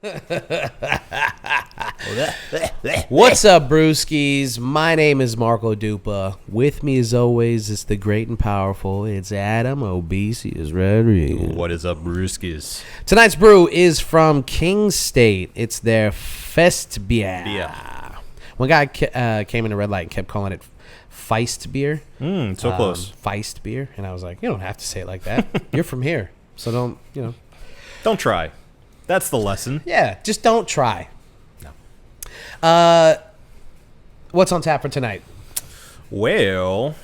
What's up, brewskis? My name is Marco Dupa. With me, as always, is the great and powerful. It's Adam Obesius Rodriguez. What is up, brewskis? Tonight's brew is from King State. It's their Fest beer. One guy came in a red light and kept calling it Feist beer. So close. Feist beer. And I was like, you don't have to say it like that. You're from here. So Don't try. That's the lesson. Yeah, just don't try. No. What's on tap for tonight? Well,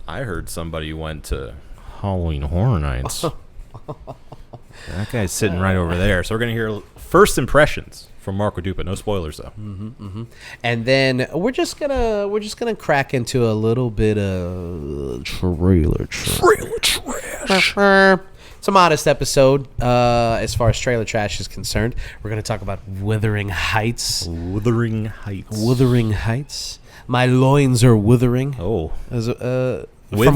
I heard somebody went to Halloween Horror Nights. That guy's sitting right over there. So we're going to hear first impressions from Marco Dupa. No spoilers, though. And then we're just gonna crack into a little bit of trailer trash. It's a modest episode as far as trailer trash is concerned. We're going to talk about Withering Heights. Withering Heights. Withering Heights. My loins are withering. Oh. From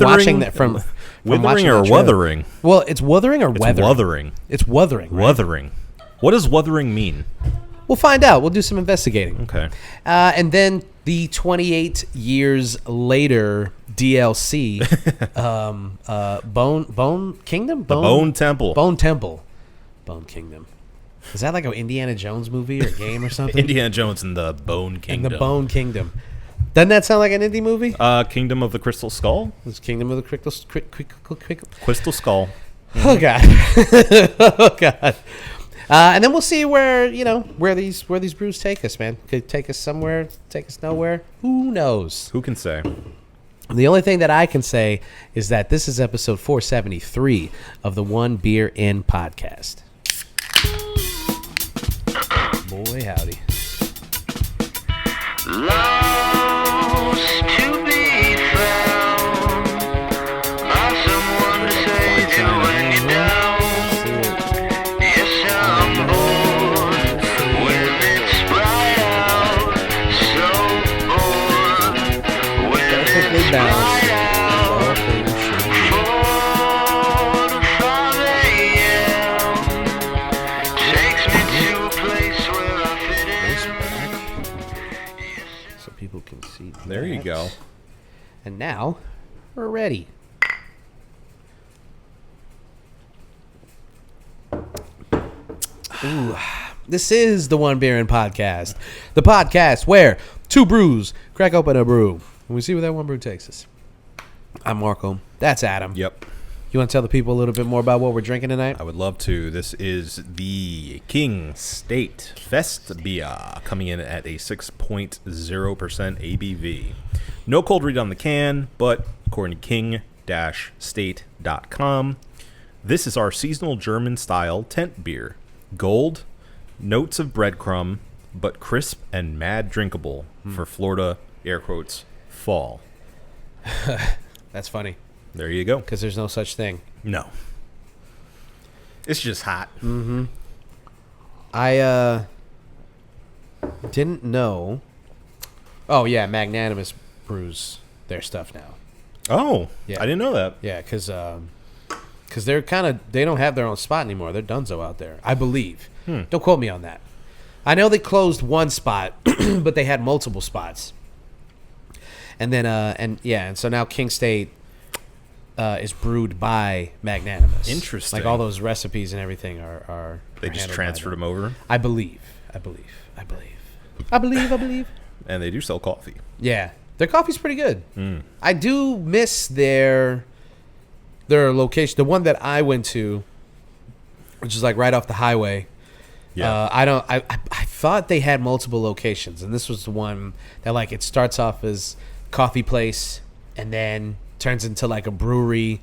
watching that. From Withering or wuthering? Well, it's wuthering or weathering? It's wuthering. It's wuthering. Right? Wuthering. What does wuthering mean? We'll find out. We'll do some investigating. Okay. And then the 28 years later DLC, Bone Kingdom? Bone Temple. Bone Temple. Bone Kingdom. Is that like an Indiana Jones movie or game or something? Indiana Jones and the Bone Kingdom. And the Bone Kingdom. Doesn't that sound like an indie movie? Kingdom of the Crystal Skull? It's Kingdom of the Crystal Crystal Skull. Oh, God. Oh, God. And then we'll see where these brews take us, man. Could take us somewhere, take us nowhere. Who knows? Who can say? The only thing that I can say is that this is episode 473 of the One Beer In podcast. Boy, howdy. Lost to be found by someone to save you when you're down. Yes, I'm bored when it's bright out. So bored when it's bright out. 4 to 5 a.m. takes me to a place where I fit in. So people can see. There you that. go. And now we're ready. Ooh, this is the One Beer In podcast. The podcast where two brews crack open a brew and we see where that one brew takes us. I'm Marco. That's Adam. Yep. You want to tell the people a little bit more about what we're drinking tonight? I would love to. This is the King State Fest Beer, coming in at a 6.0% ABV. No cold read on the can, but according to king-state.com, this is our seasonal German-style tent beer. Gold, notes of breadcrumb, but crisp and mad drinkable for Florida, air quotes, fall. That's funny There you go. because there's no such thing. No. It's just hot. I didn't know. Oh, yeah, Magnanimous brews their stuff now. Oh, Yeah. I didn't know that. Yeah, because they're they don't have their own spot anymore. They're donezo out there, I believe. Don't quote me on that. I know they closed one spot, but they had multiple spots. And then, and so now King State is brewed by Magnanimous. Interesting. Like all those recipes and everything are They just handled by transferred them over, I believe. and they do sell coffee. Yeah, their coffee's pretty good. I do miss their location, the one that I went to, which is like right off the highway. Yeah. I thought they had multiple locations, and this was the one that like it starts off as coffee place and then turns into like a brewery.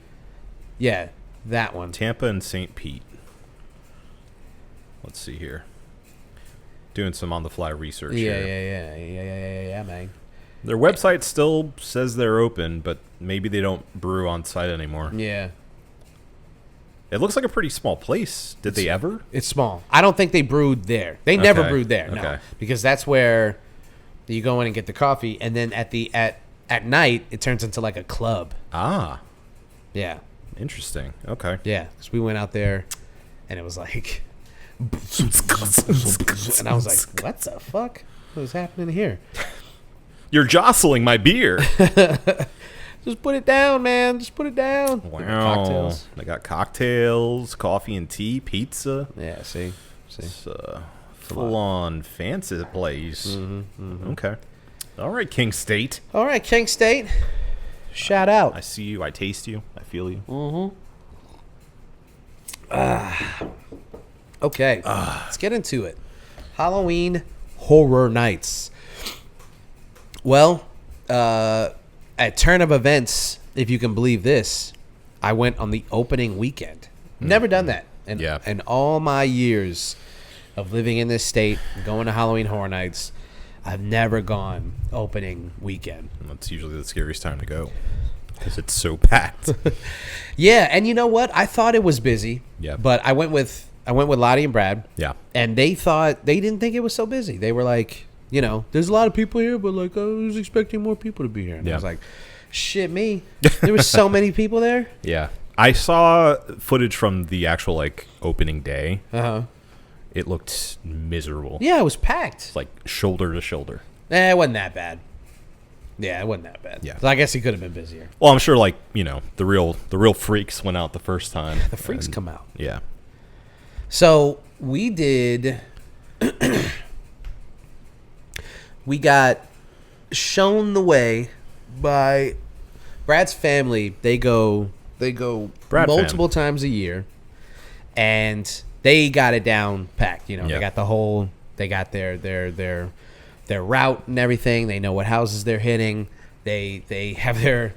Yeah, that one. Tampa and St. Pete. Let's see here. Doing some on-the-fly research here. Yeah, man. Their website still says they're open, but maybe they don't brew on site anymore. Yeah. It looks like a pretty small place. Did they ever? It's small. I don't think they brewed there. They never Okay. brewed there. No, Okay. because that's where you go in and get the coffee, and then at night it turns into like a club. Ah, Yeah, interesting. Okay. yeah. Because we went out there, and it was like And I was like, what the fuck? What is happening here? You're jostling my beer. Just put it down, man. Just put it down. Wow. Cocktails. They got cocktails, coffee and tea, pizza. Yeah, see? It's a full-on fancy place. Okay. All right, King State. All right, King State. Shout out. I see you. I taste you. I feel you. Okay, let's get into it. Halloween Horror Nights. Well, at turn of events, if you can believe this, I went on the opening weekend. Never done that. In all my years of living in this state, going to Halloween Horror Nights, I've never gone opening weekend. That's usually the scariest time to go because it's so packed. Yeah, and you know what? I thought it was busy. Yeah. But I went with Lottie and Brad. Yeah. And they didn't think it was so busy. They were like, there's a lot of people here, but like I was expecting more people to be here. And I was like, shit me. There were so many people there. Yeah. I saw footage from the actual like opening day. Uh-huh. It looked miserable. Yeah, it was packed. It's like shoulder to shoulder. It wasn't that bad. Yeah, it wasn't that bad. Yeah. So I guess he could have been busier. Well, I'm sure like, the real freaks went out the first time. The freaks come out. Yeah. So we did. We got shown the way by Brad's family. They go Brad multiple times a year, and they got it down packed. They got they got their route and everything. They know what houses they're hitting. They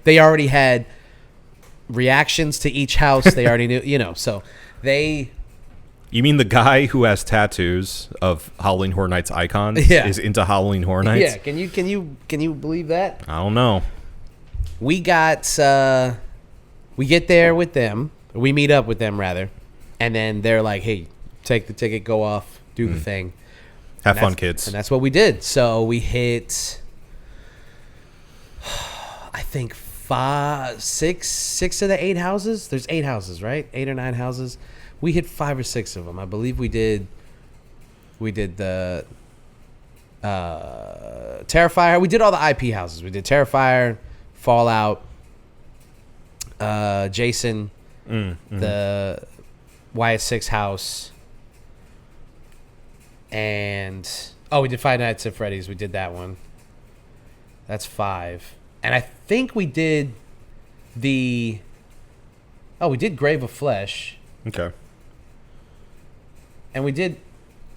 already had reactions to each house. They already knew, so they. You mean the guy who has tattoos of Halloween Horror Nights icons is into Halloween Horror Nights? Yeah, can you believe that? I don't know. We got we get there with them. We meet up with them rather, and then they're like, "Hey, take the ticket, go off, do the thing, Have fun, kids." And that's what we did. So we hit, I think six of the 8 houses. There's 8 houses, right? 8 or 9 houses. We hit 5 or 6 of them. I believe we did the Terrifier. We did all the IP houses. We did Terrifier, Fallout, Jason, the YS6 house, and we did Five Nights at Freddy's. We did that one. That's 5. And I think we did we did Grave of Flesh. Okay. And we did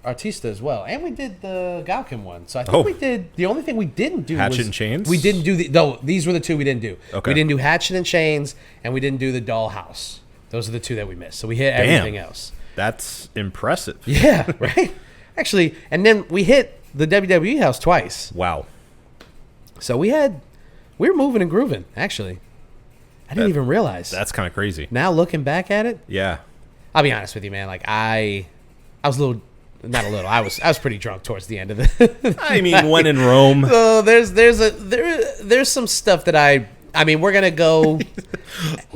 Artista as well. And we did the Galkin one. So I think we did... The only thing we didn't do Hatchet and Chains? We didn't do these were the 2 we didn't do. Okay. We didn't do Hatchet and Chains, and we didn't do the Dollhouse. Those are the 2 that we missed. So we hit everything else. That's impressive. Yeah, right? Actually, and then we hit the WWE house twice. Wow. So we were moving and grooving, actually. I didn't even realize. That's kind of crazy. Now looking back at it, Yeah. I'll be honest with you, man. Like I was a little, not a little. I was pretty drunk towards the end of it. I mean, when in Rome. So there's some stuff that we're gonna go.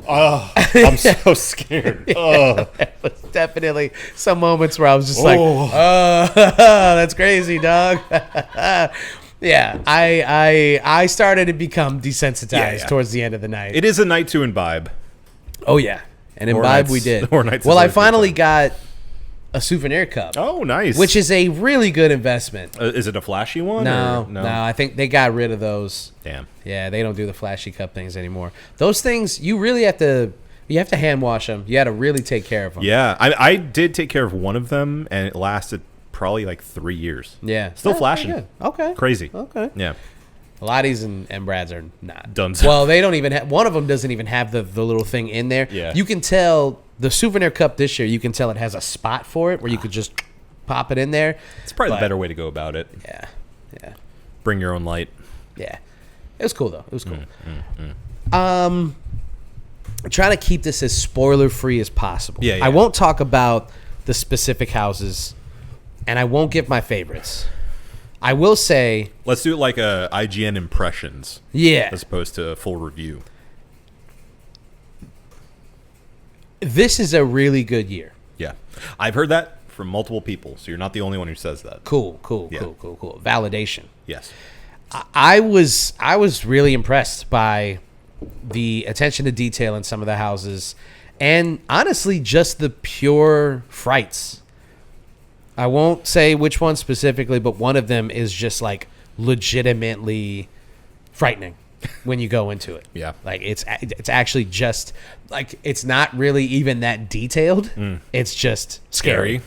I'm so scared. Oh. There was definitely some moments where I was just like, that's crazy, dog. Yeah, I started to become desensitized towards the end of the night. It is a night to imbibe. Oh yeah, and Horror imbibe Nights- we did. Horror Nights Well, is I always a good finally time. got a souvenir cup. Oh, nice. Which is a really good investment. Is it a flashy one? No, or no, I think they got rid of those. Damn. Yeah, they don't do the flashy cup things anymore. Those things, you really have to hand wash them. You got to really take care of them. Yeah, I did take care of one of them, and it lasted probably like 3 years. Yeah. Still That's flashing. pretty good. Okay. Crazy. Okay. Yeah. Lottie's and Brad's are not. Dunzo. Well, they don't even have, one of them doesn't even have the little thing in there. Yeah. You can tell the souvenir cup this year, you can tell it has a spot for it where you could just pop it in there. It's probably But- the better way to go about it. Yeah. Yeah. Bring your own light. Yeah. It was cool though. It was cool. I'm trying to keep this as spoiler free as possible. Yeah, yeah. I won't talk about the specific houses, and I won't give my favorites. I will say, Let's do it like a IGN impressions yeah, as opposed to a full review. this is a really good year. Yeah. I've heard that from multiple people, so you're not the only one who says that. Cool. Yeah. Cool. Validation. Yes. I was really impressed by the attention to detail in some of the houses, and honestly, just the pure frights. I won't say which one specifically, but one of them is just like legitimately frightening when you go into it. Yeah. Like it's actually just like it's not really even that detailed. It's just scary.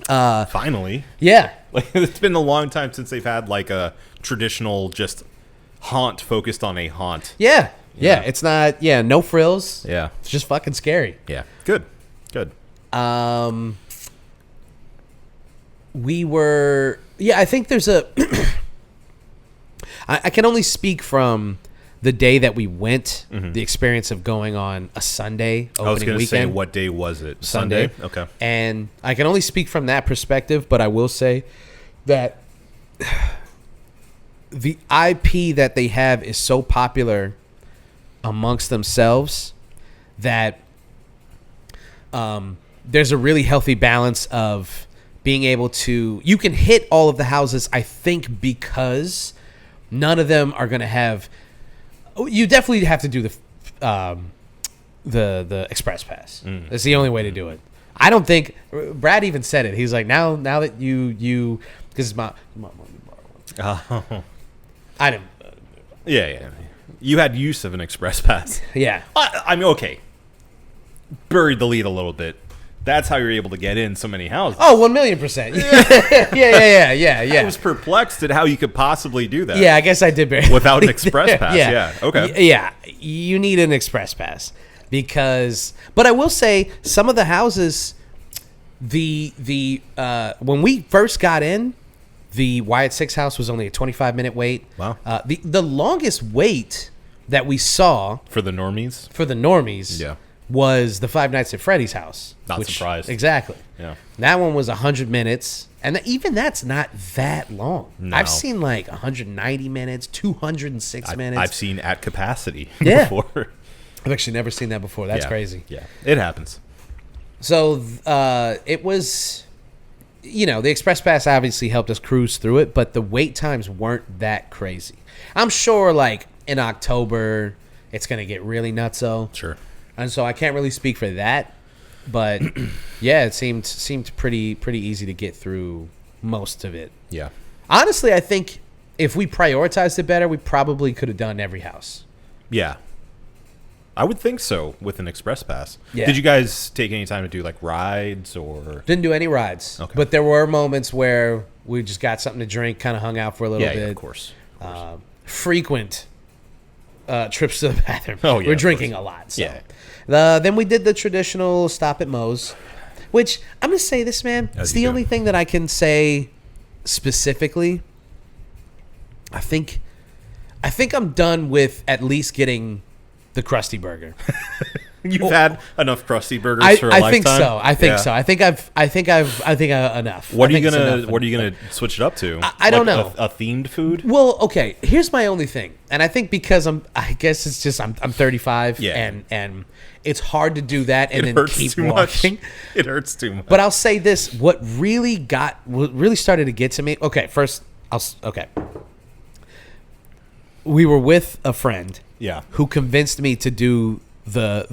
Finally. Yeah. Like, it's been a long time since they've had like a traditional just haunt focused on a haunt. Yeah. Yeah. It's not. Yeah. No frills. Yeah. It's just fucking scary. Yeah. Good. We were. Yeah. I think there's a. I can only speak from the day that we went, the experience of going on a Sunday opening I was going to say, weekend. what day was it? Sunday. Okay. And I can only speak from that perspective, but I will say that the IP that they have is so popular amongst themselves that there's a really healthy balance of being able to... You can hit all of the houses, I think, because none of them are going to have... You definitely have to do the express pass. That's the only way to do it. I don't think Brad even said it. He's like, now that you because my Oh. I didn't. Yeah. You had use of an express pass. Yeah. I mean, okay. Buried the lead a little bit. That's how you're able to get in so many houses. Oh, 1,000,000%. Yeah. I was perplexed at how you could possibly do that. Yeah, I guess I did bury Without an express pass. Yeah. Okay. Yeah, you need an express pass because. But I will say some of the houses, the when we first got in, the Wyatt 6 house was only a 25-minute wait. Wow. The longest wait that we saw For the normies. for the normies. Yeah. Was the Five Nights at Freddy's house. Not surprised. Exactly. Yeah. That one was 100 minutes. And even that's not that long. No. I've seen like 190 minutes, 206 minutes. I've seen at capacity Yeah. before. I've actually never seen that before. That's Yeah. crazy. Yeah. It happens. So it was, the Express Pass obviously helped us cruise through it, but the wait times weren't that crazy. I'm sure like in October, it's going to get really nutso. Sure. And so I can't really speak for that, but yeah, it seemed pretty easy to get through most of it. Yeah. Honestly, I think if we prioritized it better, we probably could have done every house. Yeah. I would think so with an express pass. Yeah. Did you guys take any time to do like rides or? Didn't do any rides, Okay. but there were moments where we just got something to drink, kind of hung out for a little Yeah, bit. of course. Frequent trips to the bathroom. Oh, yeah, We're of drinking course. a lot. So. Yeah. Then we did the traditional stop at Moe's, which I'm going to say this, man. As It's you the do. only thing that I can say specifically. I think I'm done with at least getting the Krusty Burger. You've had enough Krusty burgers I for a lifetime? think so. I think Yeah. so. I think I've enough. What I are you think it's gonna enough. What are you gonna switch it up to? I don't Like know. A themed food? Well, okay. Here's my only thing, and I think because I guess it's just I'm 35, Yeah. and it's hard to do that and It then hurts keep too walking. much. It hurts too much. But I'll say this: what really started to get to me. Okay, first okay. We were with a friend, Yeah. who convinced me to do the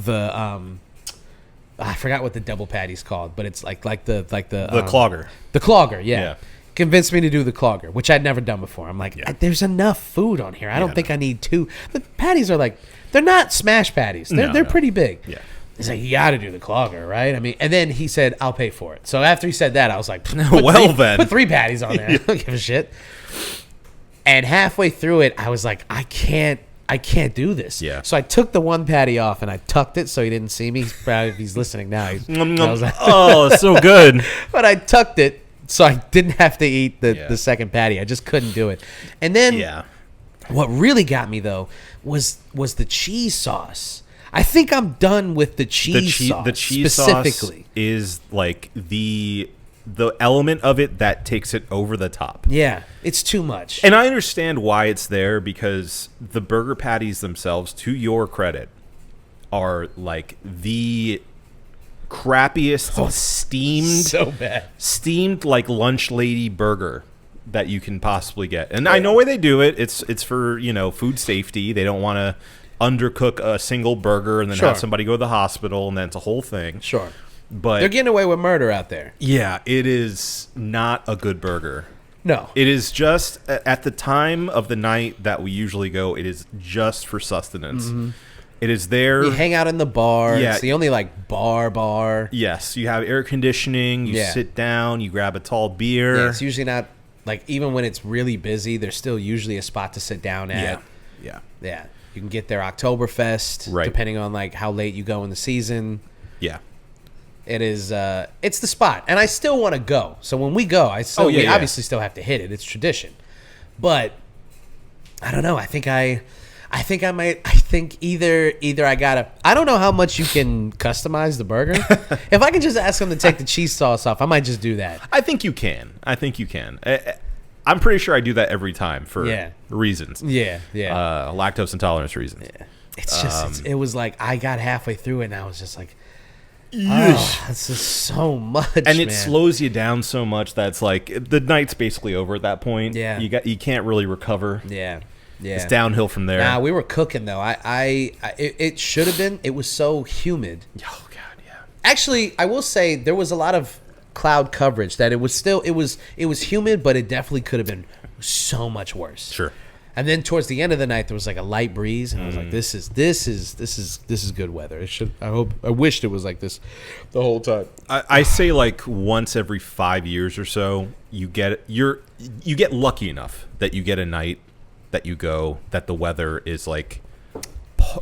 I forgot what the double patty's called, but it's like the Clogger. The Clogger, yeah. Yeah. Convinced me to do the Clogger, which I'd never done before. I'm like, Yeah. there's enough food on here. I don't Yeah, think no. I need two. The patties are like, they're not smash patties. They're No. pretty big. Yeah. He's like, you got to do the Clogger, right? I mean, and then he said, I'll pay for it. So after he said that, I was like, Well, then. put 3 patties on there. I don't give a shit. And halfway through it, I was like, I can't do this. Yeah. So I took the one patty off and I tucked it so he didn't see me. Probably if he's listening now. I was like, Oh, it's so good. but I tucked it so I didn't have to eat Yeah. the second patty. I just couldn't do it. And then Yeah. what really got me though was the cheese sauce. I think I'm done with the cheese sauce. The cheese specifically. sauce is like the element of it that takes it over the top. Yeah, it's too much. And I understand why it's there, because the burger patties themselves, to your credit, are like the crappiest steamed, So bad. steamed like lunch lady burger that you can possibly get. And I know why they do it. It's for, food safety. They don't want to undercook a single burger and then Sure. have somebody go to the hospital, and then it's a whole thing. Sure. But They're getting away with murder out there. yeah, it is not a good burger. No. It is just at the time of the night that we usually go, it is just for sustenance. Mm-hmm. It is there. You hang out in the bar. Yeah. It's the only bar. Yes, you have air conditioning. You Yeah. sit down. You grab a tall beer. Yeah, it's usually not like, even when it's really busy, there's still usually a spot to sit down at. Yeah. Yeah. You can get there Oktoberfest, Right. depending on like how late you go in the season. Yeah. It is it's the spot. And I still want to go. So when we go, we obviously still have to hit it. It's tradition. But I don't know. I think either I gotta, I don't know how much you can customize the burger. If I can just ask them to take the cheese sauce off, I might just do that. I think you can. I'm pretty sure I do that every time for reasons. Yeah. Lactose intolerance reasons. Yeah. It's just, it was like, I got halfway through it and I was just like, oh, this is so much, And it man. slows you down so much that it's like the night's basically over at that point. Yeah. You can't really recover. Yeah. It's downhill from there. Nah, we were cooking though. It should have been. It was so humid. Oh god, yeah. Actually, I will say there was a lot of cloud coverage that it was humid, but it definitely could have been so much worse. Sure. And then towards the end of the night, there was like a light breeze, and I was like, "This is good weather." I wished it was like this the whole time. I say like once every 5 years or so, you get lucky enough that you get a night that you go that the weather is like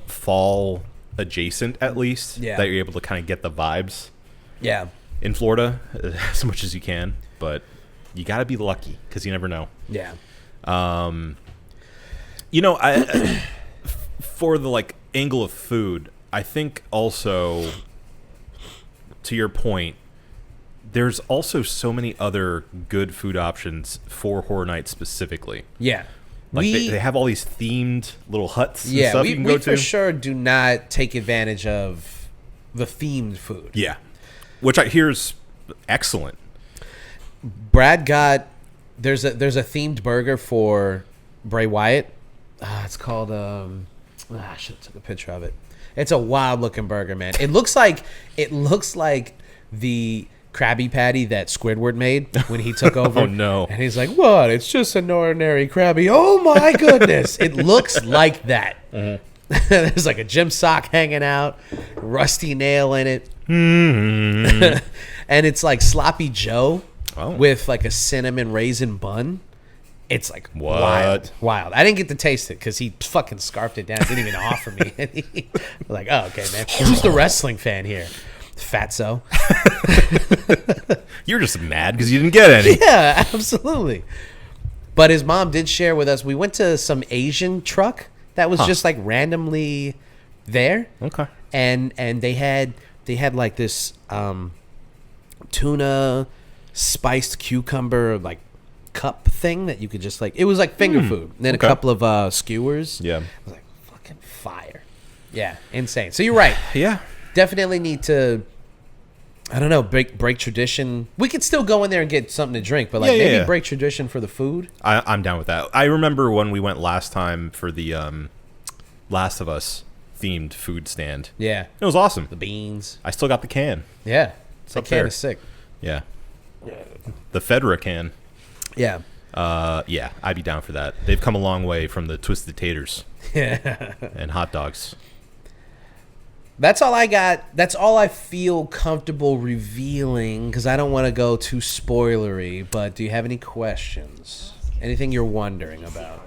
fall adjacent at least. Yeah. That you're able to kind of get the vibes Yeah, in Florida as much as you can, but you got to be lucky because you never know. yeah, I for the like angle of food, I think also to your point, there's also so many other good food options for Horror Nights specifically. yeah. Like they have all these themed little huts and Yeah, stuff you can go we to. for sure do not take advantage of the themed food. Yeah, which I hear is excellent. Brad got there's a themed burger for Bray Wyatt. It's called I should have took a picture of it. It's a wild looking burger, man. It looks like the Krabby Patty that Squidward made when he took over. Oh, no. And he's like, "What? It's just an ordinary Krabby." Oh my goodness! It looks like that. There's like a gym sock hanging out, rusty nail in it, and it's like sloppy Joe with like a cinnamon raisin bun. It's like What? wild. I didn't get to taste it because he fucking scarfed it down. Didn't even offer me. I'm like, oh, okay, man. Who's the wrestling fan here? Fatso. You're just mad because you didn't get any. Yeah, absolutely. But his mom did share with us. We went to some Asian truck that was just like randomly there. Okay. And they had like this tuna spiced cucumber like cup thing that you could just like, it was like finger food. And then Okay. a couple of skewers. Yeah. I was like, fucking fire. Yeah, insane. So you're right. Yeah. Definitely need to, I don't know, break tradition. We could still go in there and get something to drink, but like maybe break tradition for the food. I'm down with that. I remember when we went last time for the Last of Us themed food stand. Yeah. It was awesome. The beans. I still got the can. Yeah. up That can there. is sick. Yeah. The Fedra can. Yeah. Yeah, I'd be down for that. They've come a long way from the twisted taters Yeah. and hot dogs. That's all I got. That's all I feel comfortable revealing because I don't want to go too spoilery. But do you have any questions? Anything you're wondering about?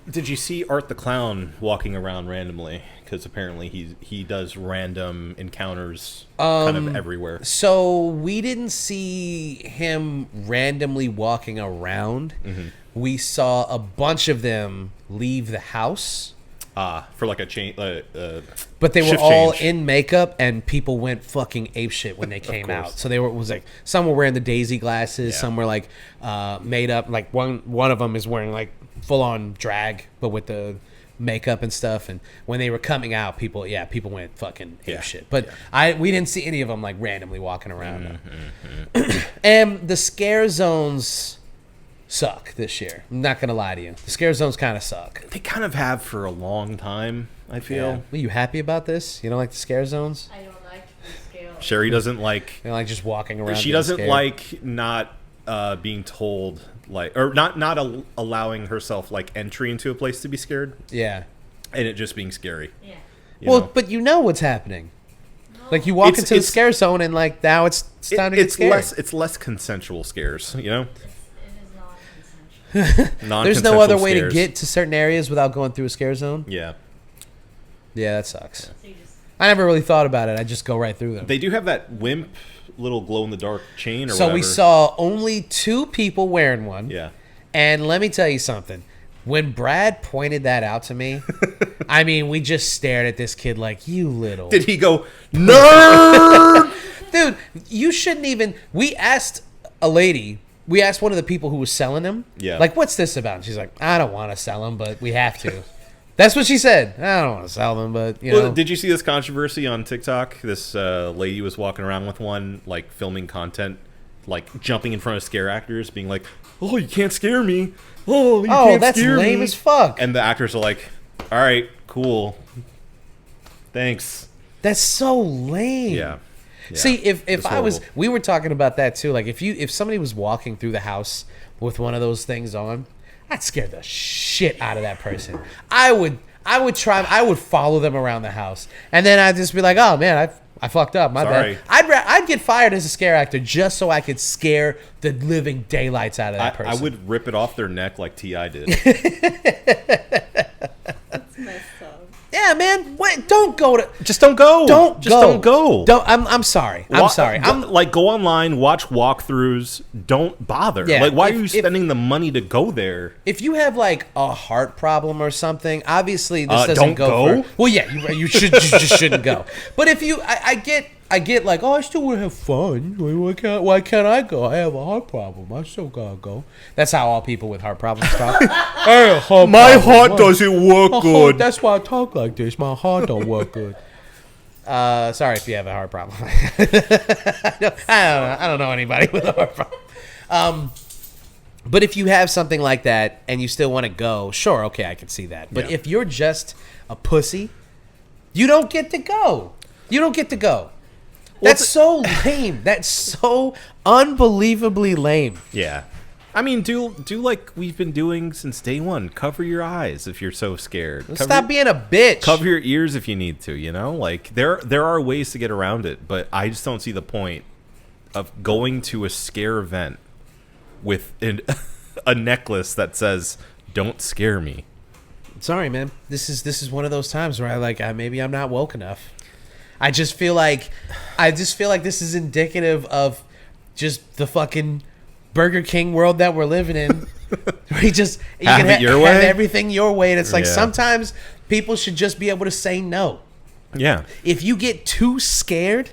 Did you see Art the Clown walking around randomly? Because apparently he does random encounters kind of everywhere. So we didn't see him randomly walking around. Mm-hmm. We saw a bunch of them leave the house. For like a change. But they were Shift all change. in makeup, and people went fucking apeshit when they came out. So they was like, some were wearing the Daisy glasses, Yeah. some were like made up. Like one of them is wearing like full on drag, but with the makeup and stuff. And when they were coming out, people went fucking ape Yeah. shit. But we didn't see any of them like randomly walking around. Mm-hmm. And the scare zones suck this year. I'm not gonna lie to you. The scare zones kind of suck. They kind of have for a long time, I feel. Are you happy about this? You don't like the scare zones? I don't like the scale. Sherry doesn't like... You don't like just walking around? She getting doesn't scared? like not being told, like... Or not allowing herself, like, entry into a place to be scared. Yeah. And it just being scary. Yeah. you Well, know? but you know what's happening. Like you walk into the scare zone and like now it's time to get scared. It's less consensual scares, you know? It is non-consensual. There's no other way scares. to get to certain areas without going through a scare zone. Yeah. Yeah, that sucks. So you just I never really thought about it. I just go right through them. They do have that wimp little glow-in-the-dark chain or So whatever. we saw only 2 people wearing one. Yeah. And let me tell you something. When Brad pointed that out to me, I mean, we just stared at this kid like, you little... Did he go, nerd? Dude, you shouldn't even... We asked a lady... We asked one of the people who was selling them. Yeah. Like, what's this about? And she's like, I don't want to sell them, but we have to. That's what she said. I don't want to sell them, but, you know. Well, did you see this controversy on TikTok? This lady was walking around with one, like, filming content, like, jumping in front of scare actors, being like, oh, you can't scare me. Oh, you can't that's scare lame me. as fuck. And the actors are like, all right, cool. Thanks. That's so lame. Yeah. Yeah. See, if It's I was, horrible. we were talking about that too. Like if somebody was walking through the house with one of those things on, I'd scare the shit out of that person. I would follow them around the house, and then I'd just be like, oh man, I fucked up. My Sorry. bad. I'd get fired as a scare actor just so I could scare the living daylights out of that person. I would rip it off their neck like T.I. did. it's messed up. Yeah, man. Wait, don't go to. Just don't go. Don't Just go. don't go. Don't. I'm sorry. I'm sorry. Like, go online, watch walkthroughs. Don't bother. Yeah, Like, why are if- you spending the money to go there? If you have like a heart problem or something, obviously this doesn't don't go. go? For, well, yeah, you just shouldn't go. But if you, I get like, oh, I still want to have fun. Why can't I go? I have a heart problem. I still gotta go. That's how all people with heart problems talk. My heart doesn't work good. That's why I talk like this. My heart don't work good. Sorry if you have a heart problem. I don't know anybody with a heart problem. But if you have something like that and you still want to go, sure, okay, I can see that. But Yeah. if you're just a pussy, you don't get to go. You don't get to go. That's so lame. That's so unbelievably lame. Yeah. I mean, do like we've been doing since day one. Cover your eyes if you're so scared. Stop being a bitch. Cover your ears if you need to, you know? Like, there are ways to get around it, but I just don't see the point of going to a scare event with a necklace that says, don't scare me. Sorry, man. This is one of those times where maybe I'm not woke enough. I just feel like this is indicative of just the fucking Burger King world that we're living in. Where you Have can it your have way? everything your way, and it's like Yeah. sometimes people should just be able to say no. Yeah. If you get too scared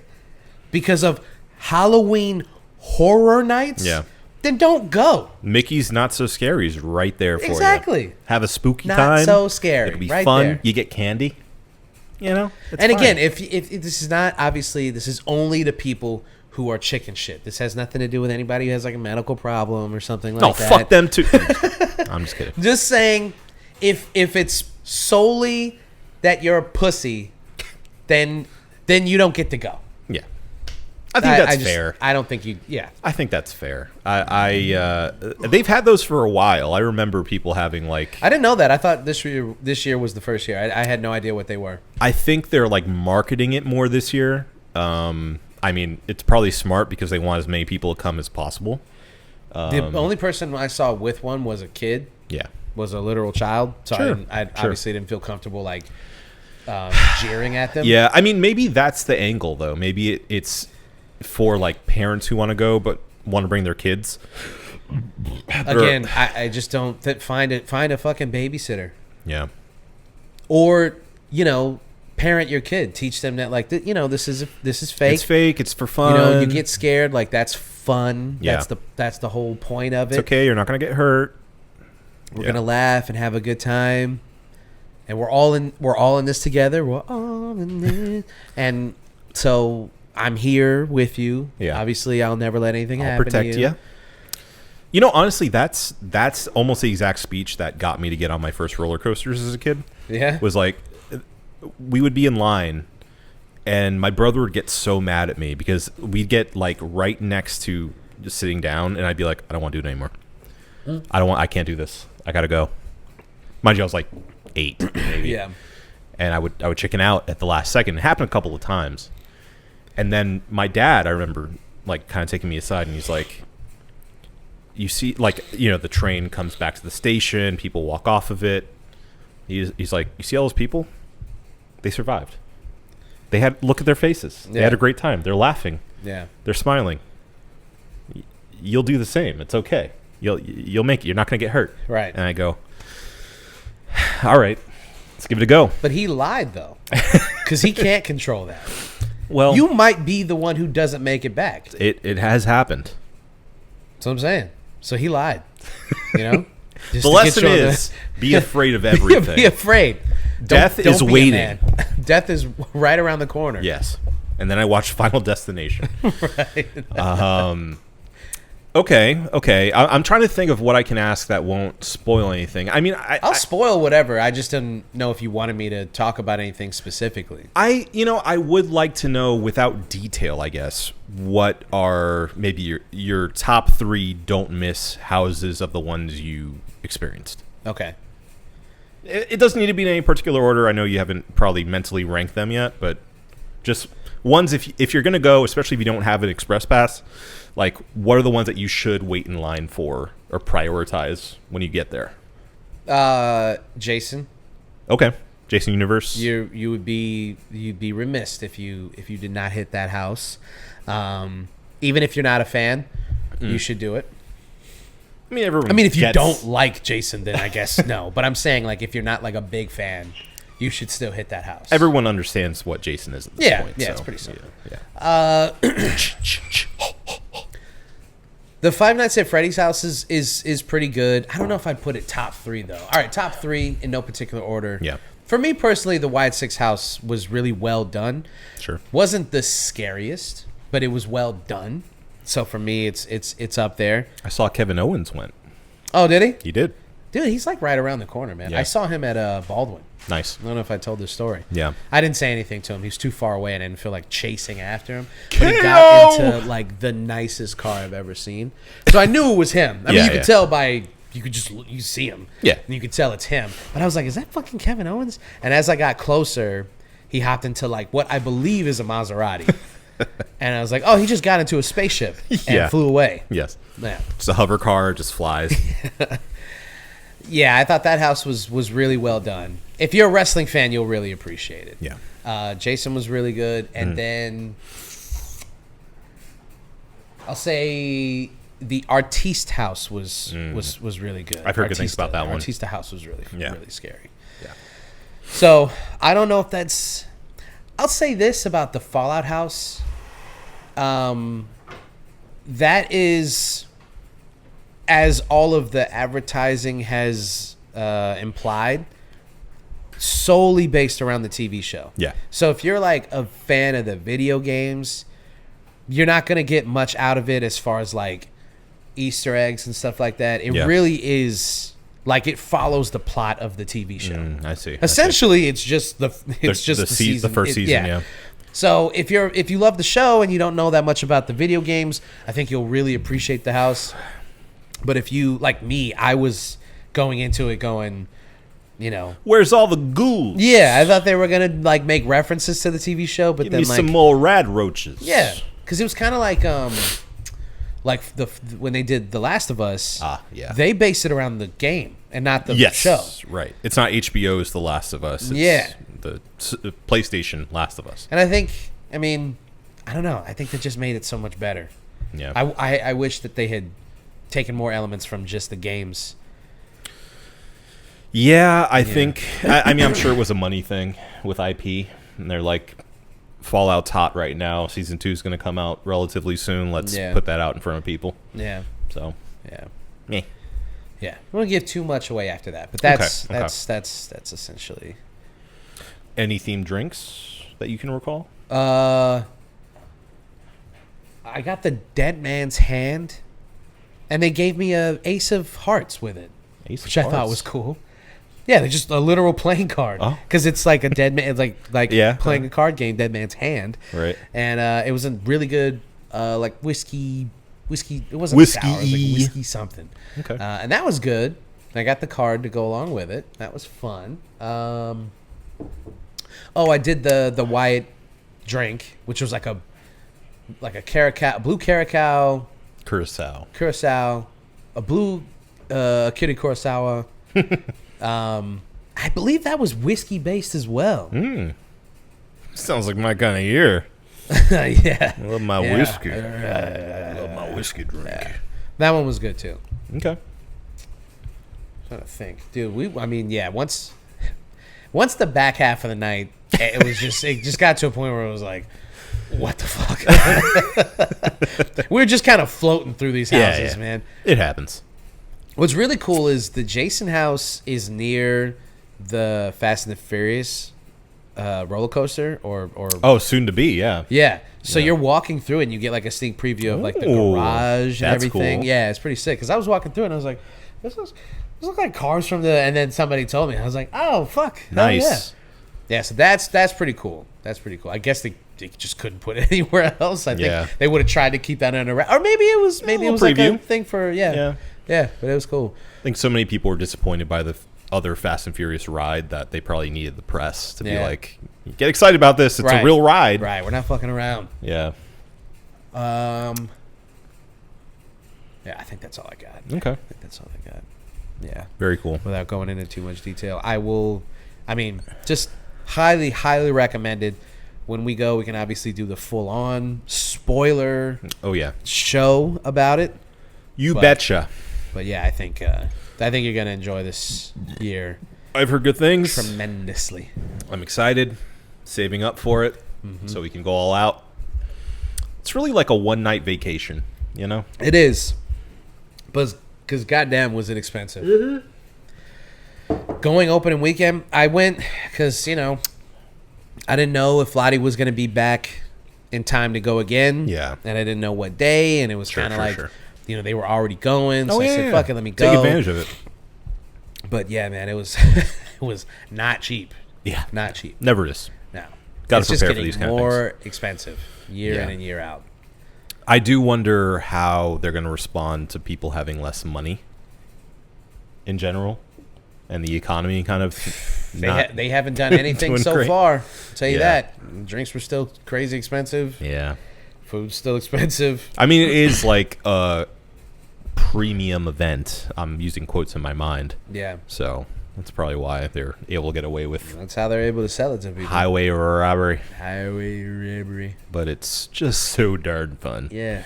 because of Halloween horror nights, Yeah. then don't go. Mickey's Not So Scary is right there for you. Exactly. Have a spooky Not time. so scary, It'll be right fun. there. You get candy. You know? It's And fine. again, if this is not, obviously this is only to people who are chicken shit. This has nothing to do with anybody who has like a medical problem or something like no, that. fuck them too. I'm just kidding. Just saying, if it's solely that you're a pussy, then you don't get to go. Yeah. I think that's just- fair. I don't think you. Yeah. I think that's fair. They've had those for a while. I remember people having like. I didn't know that. I thought this year was the first year. I had no idea what they were. I think they're like marketing it more this year. I mean, it's probably smart because they want as many people to come as possible. The only person I saw with one was a kid. Yeah. Was a literal child. So Sure, I sure. obviously didn't feel comfortable like jeering at them. Yeah. I mean, maybe that's the angle though. Maybe it's for like parents who want to go but want to bring their kids. Again, I just don't find a fucking babysitter, Yeah. or parent your kid. Teach them that like this is fake. It's fake. It's for fun. You get scared. Like that's fun. Yeah. That's the whole point of it. It's okay. You're not gonna get hurt. We're gonna laugh and have a good time, and we're all in this together. We're all in this, and so I'm here with you. Yeah. Obviously, I'll never let anything I'll happen protect to you. you. You know, honestly, that's almost the exact speech that got me to get on my first roller coasters as a kid. Yeah. Was like, we would be in line, and my brother would get so mad at me because we'd get like right next to just sitting down, and I'd be like, I don't want to do it anymore. I can't do this. I gotta go. Mind you, I was like 8, maybe. Yeah. And I would chicken out at the last second. It happened a couple of times. And then my dad, I remember, like, kind of taking me aside, and he's like, you see, like, you know, the train comes back to the station, people walk off of it. He's like, you see all those people? They survived. They had, look at their faces. They had a great time. They're laughing. Yeah. They're smiling. You'll do the same. It's okay. You'll make it. You're not going to get hurt. Right. And I go, all right, let's give it a go. But he lied though, because he can't control that. Well, You might be the one who doesn't make it back. it has happened. That's what I'm saying. So he lied. You know. Just The to get lesson you on is be afraid of everything. Be afraid. Death Don't is be a waiting. man. Death is right around the corner. Yes. And then I watched Final Destination. Right. Okay. I'm trying to think of what I can ask that won't spoil anything. I mean, I'll spoil whatever. I just didn't know if you wanted me to talk about anything specifically. I would like to know without detail, I guess, what are maybe your top 3 don't miss houses of the ones you experienced. Okay. It doesn't need to be in any particular order. I know you haven't probably mentally ranked them yet, but just ones if you're going to go, especially if you don't have an express pass, like what are the ones that you should wait in line for or prioritize when you get there? Jason, Okay. Jason Universe. you'd be remiss if you did not hit that house. Even if you're not a fan, you should do it. I mean, everyone. I mean, if you gets- don't like Jason, then I guess no. But I'm saying, like, if you're not like a big fan, you should still hit that house. everyone understands what Jason is at this point. Yeah, so, it's pretty simple. Yeah. The Five Nights at Freddy's house is pretty good. I don't know if I'd put it top 3 though. All right, top 3 in no particular order. Yeah. For me personally, the Wide Six house was really well done. Sure. Wasn't the scariest, but it was well done. So for me, it's up there. I saw Kevin Owens went. Oh, did he? He did. Dude, he's like right around the corner, man. Yeah. I saw him at Baldwin. Nice. I don't know if I told this story. Yeah. I didn't say anything to him. He was too far away, and I didn't feel like chasing after him. But he got into like the nicest car I've ever seen. So I knew it was him. I mean, Yeah, you could yeah. tell by you see him. Yeah. And you could tell it's him. But I was like, is that fucking Kevin Owens? And as I got closer, he hopped into like what I believe is a Maserati. And I was like, oh, he just got into a spaceship and Yeah. flew away. Yes. Yeah. It's a hover car, just flies. Yeah, I thought that house was really well done. If you're a wrestling fan, you'll really appreciate it. Yeah. Jason was really good, and then I'll say the Artiste house was really good. I've heard good things about that one. Artiste house was really Yeah. really scary. Yeah. So I don't know if that's. I'll say this about the Fallout house. That is, as all of the advertising has implied, solely based around the TV show. Yeah. So if you're like a fan of the video games, you're not going to get much out of it as far as like Easter eggs and stuff like that. It Yeah. really is like it follows the plot of the TV show. I see. Essentially, it's just the the season, first season, yeah. So if you love the show and you don't know that much about the video games, I think you'll really appreciate the house. But if you like me, I was going into it going, you know, Where's all the ghouls? yeah, I thought they were gonna like make references to the TV show, but Give then me like some more rad roaches. yeah, because it was kind of like the when they did The Last of Us. Yeah. They based it around the game and not the Yes. show. Right. It's not HBO's The Last of Us. It's Yeah. the PlayStation Last of Us. And I think, I mean, I don't know. I think that just made it so much better. Yeah. I wish that they had taken more elements from just the games. Yeah, I think. I mean, I'm sure it was a money thing with IP, and they're like, Fallout's hot right now. Season 2 is going to come out relatively soon. Let's Yeah. put that out in front of people. Yeah, So, yeah, me. Yeah, I won't give too much away after that, but that's Okay. that's essentially. Any themed drinks that you can recall? I got the Dead Man's Hand, and they gave me a Ace of Hearts with it, which I thought was cool. Yeah, they're just a literal playing card Oh. because it's like a dead man, it's like Yeah. playing a card game, Dead Man's Hand. Right. And it was a really good, like whiskey. It wasn't Whiskey. sour. It was like whiskey something. Okay. And that was good. I got the card to go along with it. That was fun. I did the Wyatt drink, which was like a Caracal, blue Caracal, Curacao. a blue Kitty Kurosawa. I believe that was whiskey based as well. Sounds like my kind of year. Yeah. I love my Yeah. whiskey. I love my whiskey drink. Yeah. That one was good too. Okay. Trying to think, dude. Once the back half of the night, it just got to a point where it was like, what the fuck? We were just kind of floating through these houses, man. It happens. What's really cool is the Jason house is near the Fast and the Furious roller coaster, or Oh, soon to be, yeah. yeah. So you're walking through it and you get like a sneak preview of like the Ooh, garage and that's everything. cool. Yeah, it's pretty sick. Because I was walking through it and I was like, this look like cars from the. And then somebody told me, I was like, oh fuck, hell Nice. Yeah. So that's pretty cool. That's pretty cool. I guess they just couldn't put it anywhere else. I think Yeah. they would have tried to keep that under wraps, or maybe it was like a preview. thing for yeah. But it was cool. I think so many people were disappointed by the other Fast and Furious ride that they probably needed the press to be Yeah. like, get excited about this. It's a real ride. Right, we're not fucking around. Yeah. Yeah, I think that's all I got. Okay. I think that's all I got. Yeah. Very cool. Without going into too much detail, just highly, highly recommended. When we go, we can obviously do the full-on spoiler Oh, yeah. show about it. You But- betcha. But yeah, I think you're gonna enjoy this year I've heard good things. tremendously. I'm excited. Saving up for it so we can go all out. It's really like a one-night vacation, you know? It is, but because goddamn was it expensive. Going opening weekend, I went because I didn't know if Lottie was going to be back in time to go again. Yeah. And I didn't know what day, and it was Sure, kind of sure, like, sure. they were already going. So I said, fuck it, let me go. Take advantage of it. But yeah, man, it was it was not cheap. Yeah. Not cheap. Never is. No. Gotta It's just prepare for getting these kind of more expensive year Yeah. in and year out. I do wonder how they're going to respond to people having less money in general and the economy kind of They haven't done anything doing so great. far. I'll tell you Yeah. that. Drinks were still crazy expensive. Yeah. Food's still expensive. I mean, it is like a premium event. I'm using quotes in my mind. Yeah. So that's probably why they're able to get away with That's how they're able to sell it to people. highway robbery. Highway robbery. But it's just so darn fun. Yeah.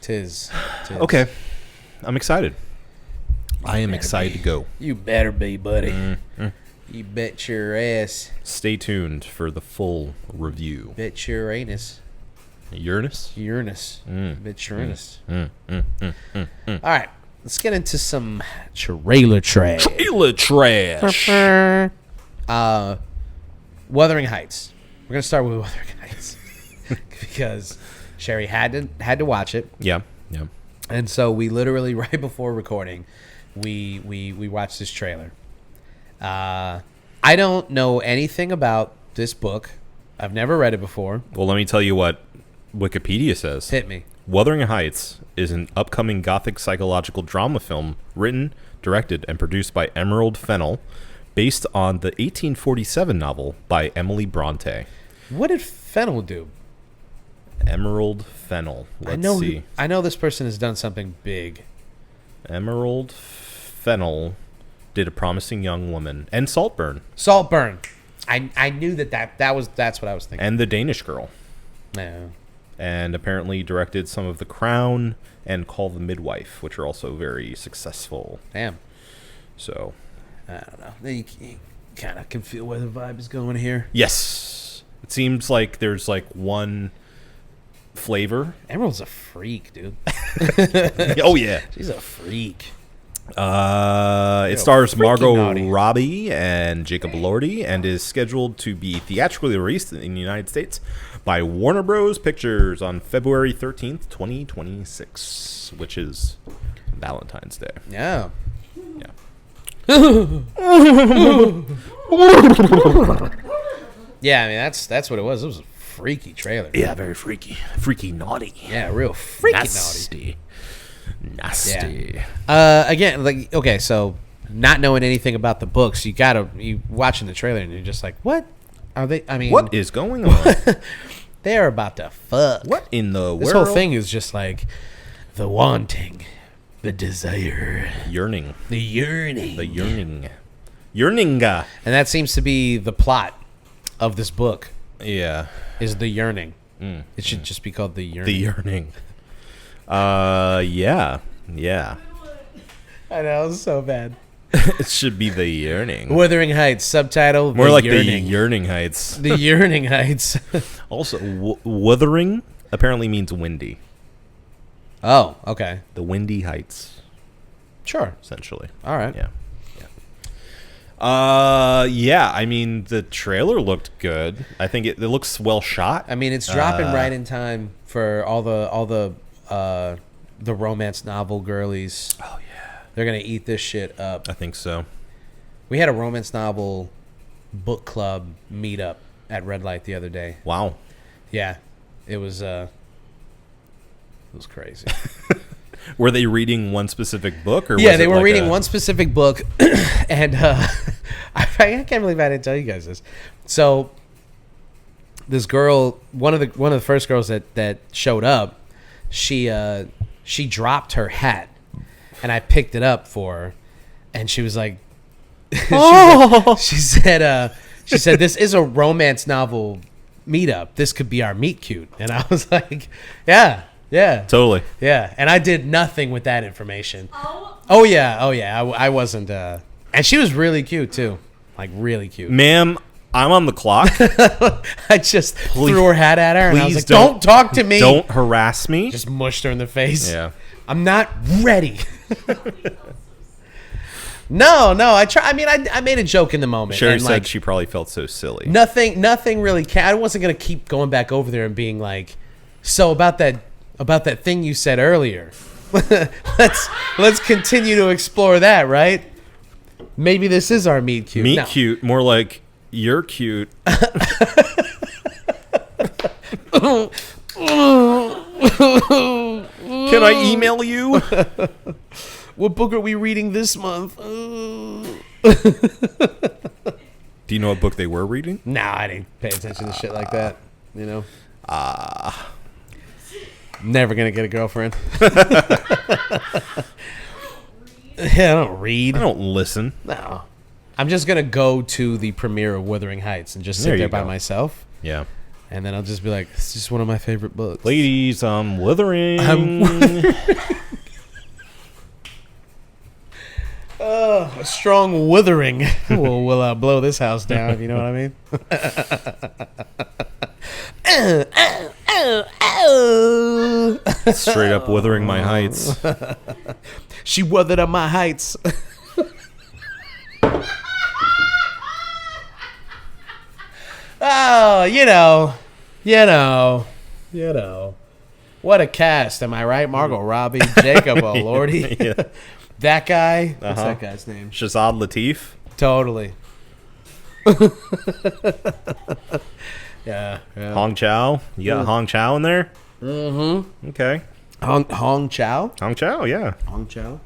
Tis. Okay. I'm excited. I am excited to go. You better be, buddy. Mm-hmm. You bet your ass. Stay tuned for the full review. Bet your anus. Uranus? Uranus. Mm. Bet your anus. Mm. All right. Let's get into some trailer trash. Trailer trash. Wuthering Heights. We're gonna start with Wuthering Heights because Sherry had to watch it, Yeah. Yeah. and so we literally right before recording, we watched this trailer. I don't know anything about this book. I've never read it before. Well, let me tell you what Wikipedia says. Hit me. Wuthering Heights is an upcoming gothic psychological drama film written, directed, and produced by Emerald Fennell, based on the 1847 novel by Emily Bronte. What did Fennel do? Emerald Fennell. Let's see. I know this person has done something big. Emerald Fennell did A Promising Young Woman and Saltburn Saltburn. I knew that's what I was thinking. and The Danish Girl. No. And apparently directed some of The Crown and Call the Midwife, which are also very successful. Damn. So, I don't know. You kind of can feel where the vibe is going here. yes. It seems like there's like one flavor. Emerald's a freak, dude. Oh, yeah. She's a freak. It stars freaky Margot naughty. Robbie and Jacob Elordi and is scheduled to be theatrically released in the United States by Warner Bros. Pictures on February 13th, 2026, which is Valentine's Day. Yeah. Yeah. Yeah, I mean that's what it was. It was a freaky trailer. Yeah, very freaky. Freaky naughty. Yeah, real freaky naughty. Nasty. Nasty. Again, like okay, so not knowing anything about the books, you watching the trailer and you're just like, what are they? I mean, What is going on? they're about to fuck. What in the This world? whole thing is just like the wanting, the desire, Yearning. the yearning, The yearning. Yearninga. and that seems to be the plot of this book. Yeah. Is the yearning? It should just be called the yearning. The yearning. Yeah. Yeah. I know, it's so bad. It should be the yearning. Wuthering Heights, subtitle. More the like yearning. the yearning heights. The Yearning Heights. Also, wuthering apparently means windy. Oh, okay. The windy heights, Sure. essentially. All right. Yeah. Yeah. I mean, the trailer looked good. I think it looks well shot. I mean, it's dropping right in time for all the romance novel girlies. Oh yeah. They're gonna eat this shit up. I think so. We had a romance novel book club meetup at Red Light the other day. Wow. Yeah, it was crazy. Were they reading one specific book, or Yeah, was they it were like reading a- one specific book, and I can't believe I didn't tell you guys this. So, this girl, one of the first girls that showed up, she dropped her hat, and I picked it up for her, and she was like, she said, this is a romance novel meetup. This could be our meet cute, and I was like, yeah. Totally. Yeah, and I did nothing with that information. Oh yeah. I wasn't. And she was really cute too, like really cute. Ma'am, I'm on the clock. I just threw her hat at her, and I was Please like, "Don't talk to me. Don't harass me. Just mushed her in the face. Yeah. I'm not ready. No. I made a joke in the moment. Sherry and, said like, she probably felt so silly. nothing really. I wasn't gonna keep going back over there and being like, so about that thing you said earlier. let's continue to explore that, right? Maybe this is our meet cute. Meet No. cute, more like you're cute. Can I email you? What book are we reading this month? Do you know what book they were reading? Nah, I didn't pay attention to shit like that. You know. Never gonna get a girlfriend. I don't read. I don't listen. No. I'm just gonna go to the premiere of Withering Heights and just sit There there you by go. myself, Yeah. and then I'll just be like, "It's just one of my favorite books." Ladies, I'm withering. A strong withering will blow this house down. If you know what I mean. Straight up withering my heights. She withered up my heights. Oh, you know. What a cast, am I right? Margot Robbie, Jacob Elordi, Yeah. that guy. What's Uh-huh. that guy's name? Shazad Latif. Totally. Yeah. Hong Chow. You got Hong Chow in there? Mm-hmm. Okay. Hong Chow. Hong Chow, yeah. Hong Chow.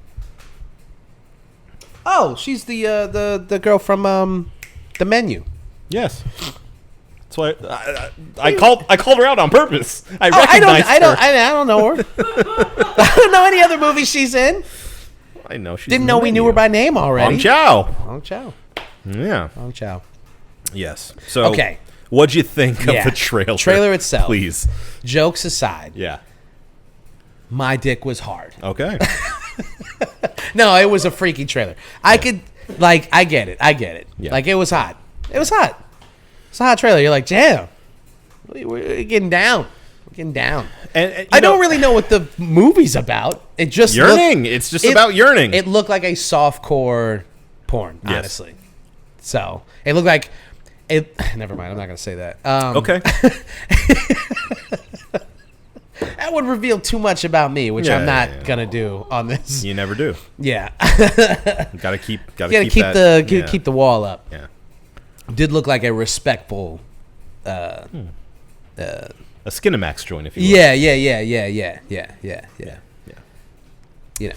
Oh, she's the girl from The Menu. Yes. That's why I called her out on purpose. I Oh, recognized I her. don't know her. I don't know any other movies she's in. I know she's Didn't in know The we knew Menu. her by name already. Hong Chow. Hong Chow. Yeah. Hong Chow. Yes. So Okay. what'd you think of Yeah. the trailer? Trailer itself. Please. Jokes aside, Yeah. my dick was hard. Okay. No, it was a freaky trailer. I get it. Yeah. Like, it was hot. It's a hot trailer. You're like, damn, we're getting down. Getting down. And I don't really know what the movie's about. It just yearning. It's just about yearning. It looked like a softcore porn, Yes. honestly. So it looked like it. Never mind. I'm not gonna say that. Okay. That would reveal too much about me, which Yeah, I'm not yeah. gonna do on this. You never do. Yeah, Gotta keep keep the wall up. Yeah. Did look like a respectful. A Skinamax joint, if you will. Yeah. You know,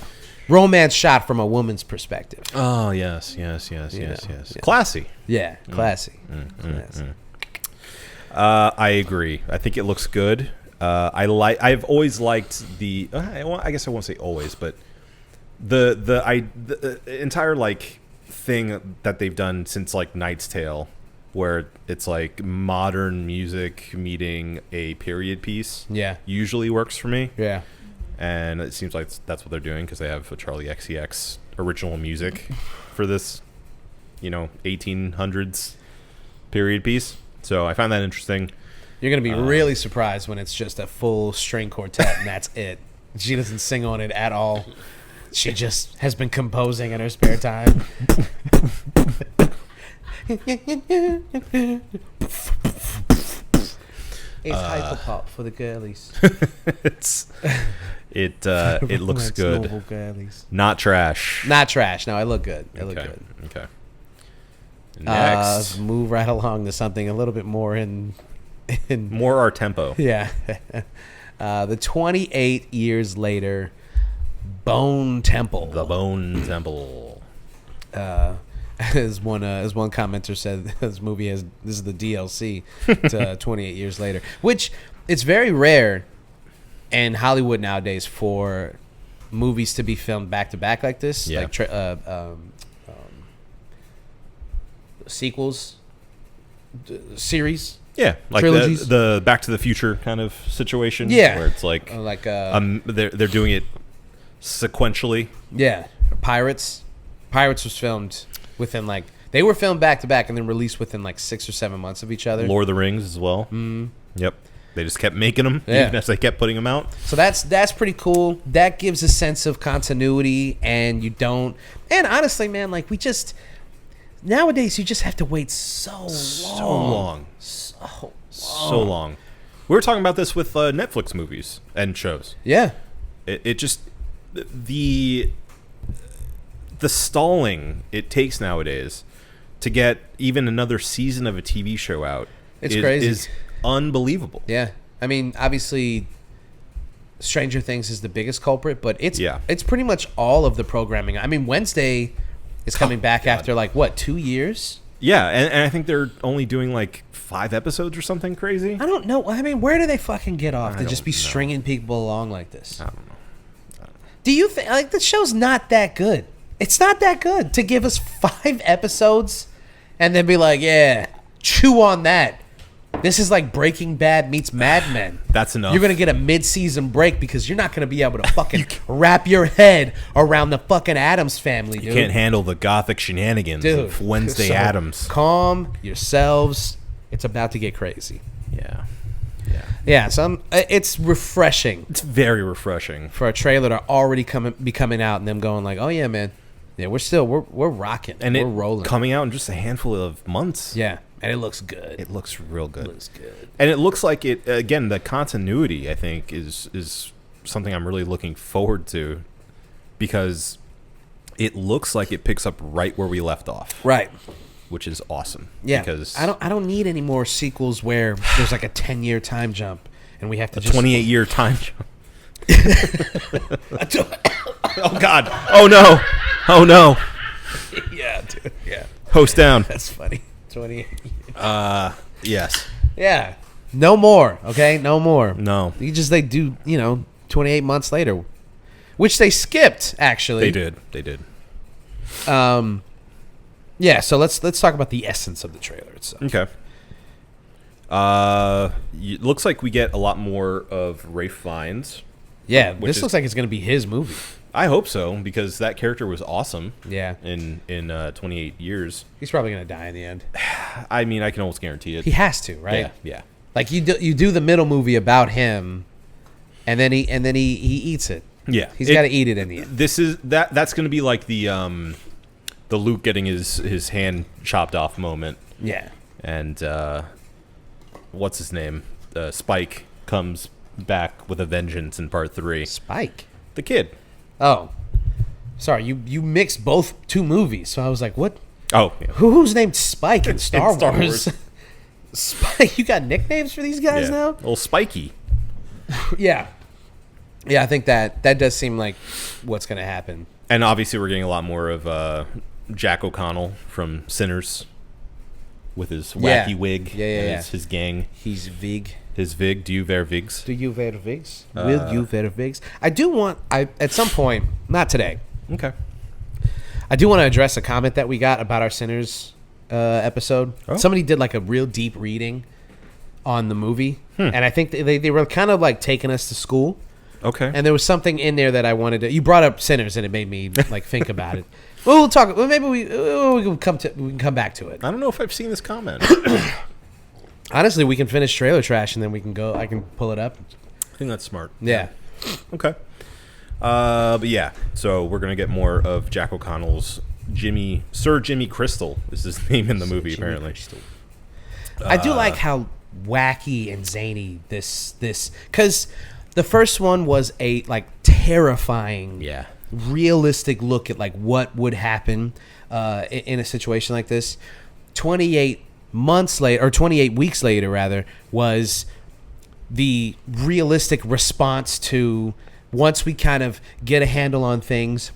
romance shot from a woman's perspective. Oh yes. Yeah. Classy. Yeah, classy. Classy. I agree. I think it looks good. I've always liked the. I guess I won't say always, but the entire like thing that they've done since like Knight's Tale, where it's like modern music meeting a period piece. Yeah. Usually works for me. Yeah. And it seems like that's what they're doing because they have a Charlie XCX original music for this, 1800s period piece. So I find that interesting. You're going to be really surprised when it's just a full string quartet and that's it. She doesn't sing on it at all. She just has been composing in her spare time. It's hyperpop for the girlies. It looks It's good. noble girlies. Not trash. Not trash. No, it looked good. It looked good. Okay. Next, Move right along to something a little bit more in more our tempo. yeah. The 28 years later, Bone Temple. The Bone Temple. As one commenter said, this is the DLC to 28 years later, which it's very rare in Hollywood nowadays for movies to be filmed back to back like this, Yeah. like sequels, series. Yeah, like Trilogies. the Back to the Future kind of situation. Yeah. where it's like they're doing it sequentially. Yeah, Pirates. Pirates was filmed within they were filmed back to back and then released within 6 or 7 months of each other. Lord of the Rings as well. Mm. Yep, they just kept making them Yeah. even as they kept putting them out. So that's pretty cool. That gives a sense of continuity, and you don't. And honestly, man, nowadays you just have to wait so long. So long. We were talking about this with Netflix movies and shows. Yeah. It just the stalling it takes nowadays to get even another season of a TV show out. It's crazy. Is unbelievable. Yeah. I mean, obviously, Stranger Things is the biggest culprit, but it's pretty much all of the programming. I mean, Wednesday is coming back after 2 years? Yeah, and I think they're only doing 5 episodes or something crazy. I don't know. I mean, where do they fucking get off to just be don't know. stringing people along like this? I don't know. Do you think the show's not that good? It's not that good to give us 5 episodes and then be like, yeah, chew on that. This is like Breaking Bad meets Mad Men. That's enough. You're going to get a mid-season break because you're not going to be able to fucking wrap your head around the fucking Addams family, dude. You can't handle the gothic shenanigans of Wednesday so Addams. Calm yourselves. It's about to get crazy. Yeah. Yeah, so it's refreshing It's very refreshing. for a trailer to already be coming out and them going oh yeah, man. Yeah, we're rocking. And we're it rolling. coming out in just a handful of months. Yeah, and it looks good. It looks real good. It looks good. And it looks like it again. The continuity, I think, is something I'm really looking forward to because it looks like it picks up right where we left off, Right. which is awesome. Yeah. because I don't need any more sequels where there's a 10-year time jump and we have to a just 28-year time jump. Oh God! Oh no! Oh no! Yeah, dude. Yeah. Host down. That's funny. 28. Yes. Yeah. No more, okay? No more. No. They do, 28 months later, which they skipped actually. They did. Yeah, so let's talk about the essence of the trailer itself. Okay. It looks like we get a lot more of Rafe Fiennes. Yeah, Which this is- looks like it's going to be his movie. I hope so because that character was awesome. Yeah. In 28 years. He's probably going to die in the end. I mean, I can almost guarantee it. He has to, right? Yeah. Like you do the middle movie about him, and then he eats it. Yeah, He's got to eat it in the end. That's going to be like the Luke getting his hand chopped off moment. Yeah. And what's his name? Spike comes back with a vengeance in part 3. Spike. The kid. Oh, sorry. You mixed two movies, so I was like, what? Oh, yeah. Who's named Spike in Star Star Wars? Wars. Spike. You got nicknames for these guys now? Well, Spiky. Yeah. Yeah, I think that does seem like what's going to happen. And obviously, we're getting a lot more of Jack O'Connell from Sinners with his wacky wig. Yeah. His gang. He's Vig. His Vig. Do you wear Vigs? Do you wear Vigs? Will you wear Vigs? I do want, at some point, not today, Okay. I do want to address a comment that we got about our Sinners episode. Oh. Somebody did like a real deep reading on the movie, and I think they were kind of like taking us to school. Okay. And there was something in there that I wanted to. You brought up Sinners, and it made me like think about it. Well, we'll talk. Well, maybe we can come back to it. I don't know if I've seen this comment. Honestly, we can finish trailer trash, and then we can go. I can pull it up. I think that's smart. Yeah. Okay. But yeah, so we're gonna get more of Jack O'Connell's Sir Jimmy Crystal is his name in the movie, Jimmy apparently. Crystal. I do like how wacky and zany this because the first one was a like terrifying, Yeah. realistic look at like what would happen in a situation like this. 28 weeks later rather was the realistic response to once we kind of get a handle on things,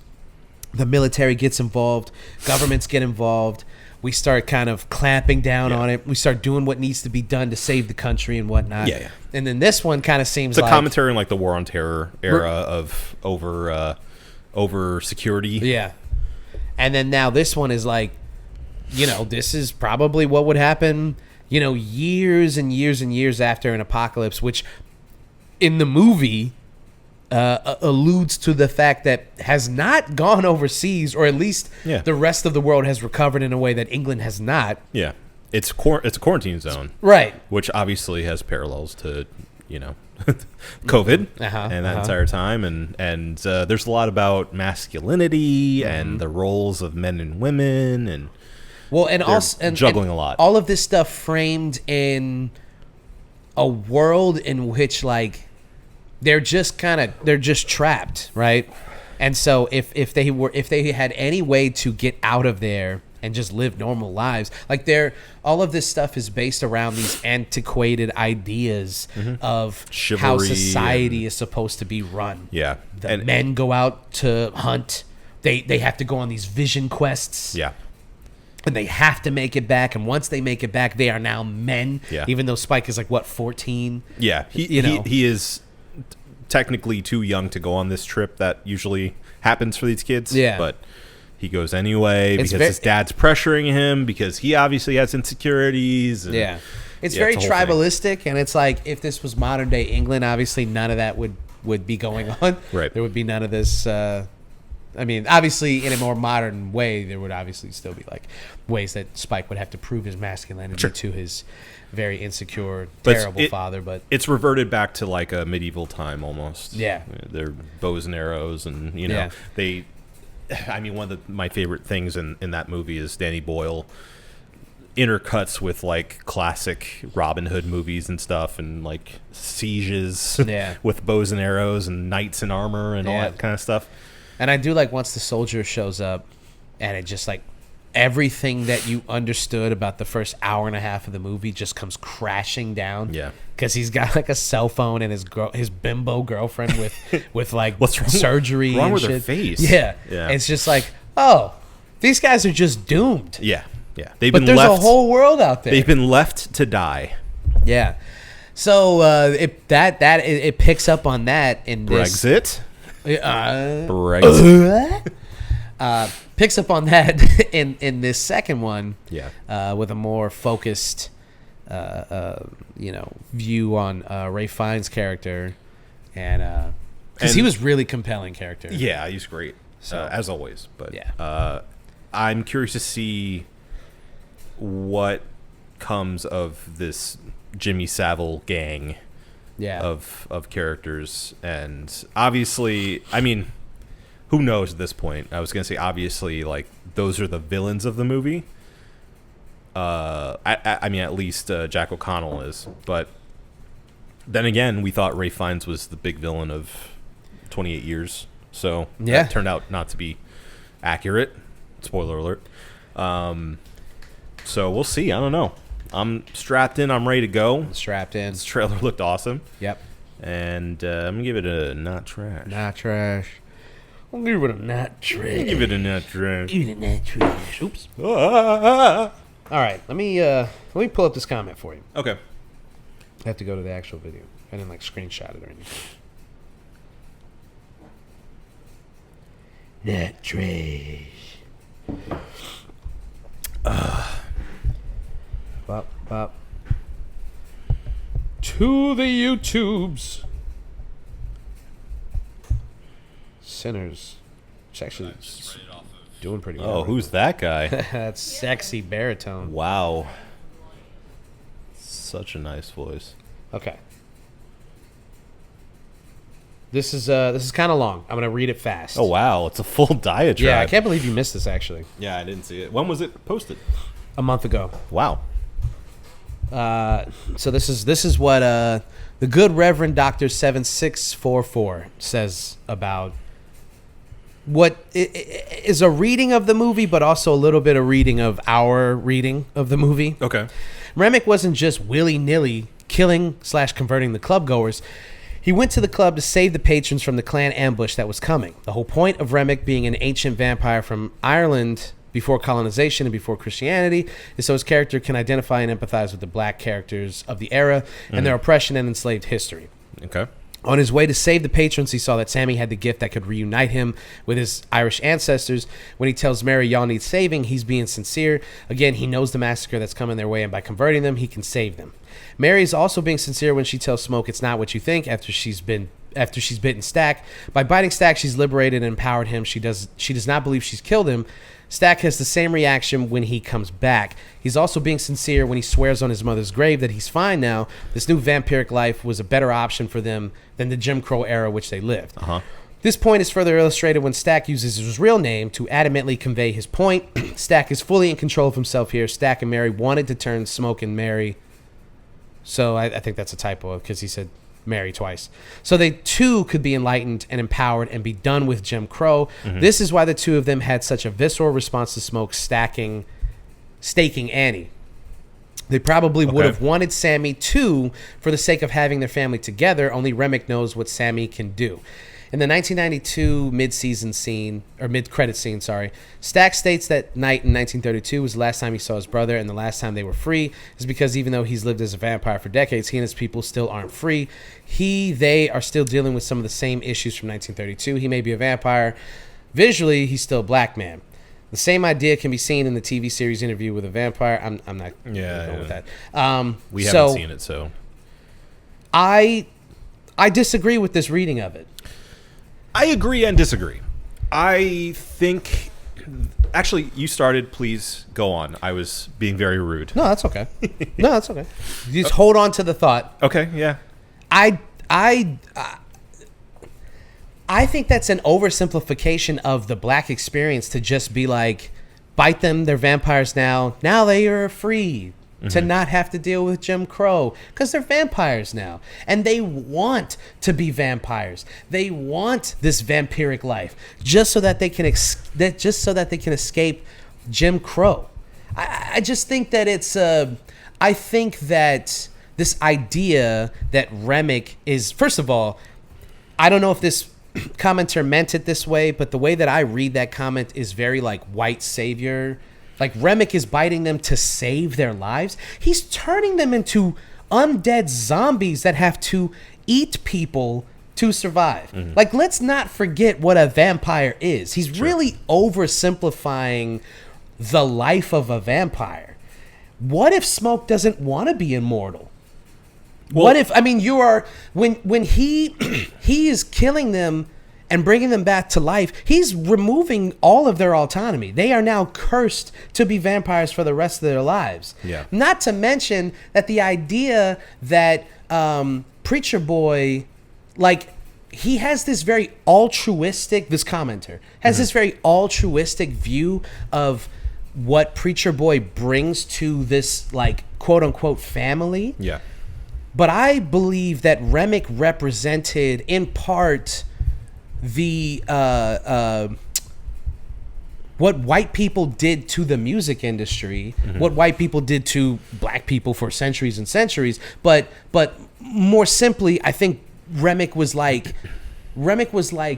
the military gets involved, governments get involved, we start kind of clamping down on it, we start doing what needs to be done to save the country and whatnot. Yeah. And then this one kind of seems It's a like commentary on like the War on Terror era of over security. Yeah. And then now this one is like, this is probably what would happen, years and years and years after an apocalypse, which in the movie alludes to the fact that has not gone overseas, or at least the rest of the world has recovered in a way that England has not. Yeah. It's a quarantine zone. Right. Which obviously has parallels to, COVID and that entire time. And there's a lot about masculinity and the roles of men and women and also juggling a lot. All of this stuff framed in a world in which like they're just trapped, right? And so if they had any way to get out of there and just live normal lives, like all of this stuff is based around these antiquated ideas of Chivalry how society is supposed to be run. Yeah. The men go out to hunt. They have to go on these vision quests. Yeah. And they have to make it back, and once they make it back, they are now men. Yeah. Even though Spike is like 14. Yeah, he is technically too young to go on this trip that usually happens for these kids. Yeah. But he goes anyway because his dad's pressuring him because he obviously has insecurities. And It's very it's a whole thing. tribalistic, and it's like if this was modern day England, obviously none of that would be going on. Right. There would be none of this. Obviously, in a more modern way, there would obviously still be like ways that Spike would have to prove his masculinity to his very insecure, terrible father. But it's reverted back to like a medieval time almost. Yeah. They're bows and arrows, and one of my favorite things in that movie is Danny Boyle intercuts with like classic Robin Hood movies and stuff, and like sieges with bows and arrows and knights in armor and all that kind of stuff. And I do like once the soldier shows up, and it just like everything that you understood about the first hour and a half of the movie just comes crashing down. Yeah, because he's got like a cell phone and his bimbo girlfriend with like what's wrong surgery. What's wrong and with shit. their face? Yeah. It's just like, oh, these guys are just doomed. Yeah. But there's a whole world out there. They've been left to die. Yeah. So it picks up on that in this Brexit. Picks up on that in this second one. Yeah. With a more focused, view on Ray Fiennes' character, and because he was really compelling character. Yeah, he's great, as always. But I'm curious to see what comes of this Jimmy Savile gang of characters. And obviously, I mean, who knows at this point? I was going to say, obviously, like, those are the villains of the movie. I mean, at least Jack O'Connell is. But then again, we thought Ralph Fiennes was the big villain of 28 Years. So that turned out not to be accurate. Spoiler alert. So we'll see. I don't know. I'm strapped in. I'm ready to go. Strapped in. This trailer looked awesome. Yep. And I'm going to give it a not trash. Not trash. I'll give it a not trash. Give it a not trash. Give it a not trash. Oops. Ah. All right. Let me pull up this comment for you. Okay. I have to go to the actual video. I didn't like screenshot it or anything. Not trash. Bop, bop. To the YouTubes. Sinners. It's actually doing pretty well. Oh, who's that guy? That's sexy baritone. Wow. Such a nice voice. Okay. This is kind of long. I'm gonna read it fast. Oh wow, it's a full diatribe. Yeah, I can't believe you missed this. Actually, Yeah, I didn't see it. When was it posted? a month ago. Wow. So this is what the good Reverend Dr. 7644 says about what is a reading of the movie, but also a little bit of reading of our reading of the movie. Okay. Remick wasn't just willy-nilly killing / converting the club goers. He went to the club to save the patrons from the clan ambush that was coming. The whole point of Remick being an ancient vampire from Ireland before colonization and before Christianity is so his character can identify and empathize with the black characters of the era and their oppression and enslaved history. Okay. On his way to save the patrons, he saw that Sammy had the gift that could reunite him with his Irish ancestors. When he tells Mary, y'all need saving, he's being sincere. Again, he knows the massacre that's coming their way, and by converting them, he can save them. Mary's also being sincere when she tells Smoke it's not what you think after she's bitten Stack. By biting Stack, she's liberated and empowered him. She does not believe she's killed him. Stack has the same reaction when he comes back. He's also being sincere when he swears on his mother's grave that he's fine now. This new vampiric life was a better option for them than the Jim Crow era which they lived. This point is further illustrated when Stack uses his real name to adamantly convey his point. Stack is fully in control of himself here. Stack and Mary wanted to turn Smoke and Mary. So I think that's a typo because he said Mary twice. So they too could be enlightened and empowered and be done with Jim Crow. This is why the two of them had such a visceral response to Smoke staking Annie. They probably would have wanted Sammy too for the sake of having their family together, only Remick knows what Sammy can do. In the 1992 mid-credit scene, Stack states that night in 1932 was the last time he saw his brother and the last time they were free is because even though he's lived as a vampire for decades, he and his people still aren't free. They are still dealing with some of the same issues from 1932. He may be a vampire. Visually, he's still a black man. The same idea can be seen in the TV series Interview with a Vampire. I'm not going with that. We haven't seen it, so. I disagree with this reading of it. I agree and disagree. I think... Actually, you started. Please go on. I was being very rude. No, that's okay. You just hold on to the thought. Okay, yeah. I think that's an oversimplification of the black experience to just be like, bite them, they're vampires now. Now they are free to not have to deal with Jim Crow because they're vampires now. And they want to be vampires. They want this vampiric life just so that they can escape Jim Crow. I just think that it's I think that this idea that Remick is, first of all, I don't know if this commenter meant it this way, but the way that I read that comment is very like white savior. Like Remick is biting them to save their lives. He's turning them into undead zombies that have to eat people to survive. Like, let's not forget what a vampire is. He's really oversimplifying the life of a vampire. What if Smoke doesn't want to be immortal? Well, what if, I mean, you are, when he he is killing them and bringing them back to life, he's removing all of their autonomy. They are now cursed to be vampires for the rest of their lives. Yeah. Not to mention that the idea that Preacher Boy, like, he has this very altruistic, this commenter has this very altruistic view of what Preacher Boy brings to this, like, quote unquote family. Yeah. But I believe that Remick represented in part the what white people did to the music industry, what white people did to black people for centuries and centuries. But more simply, I think Remick was like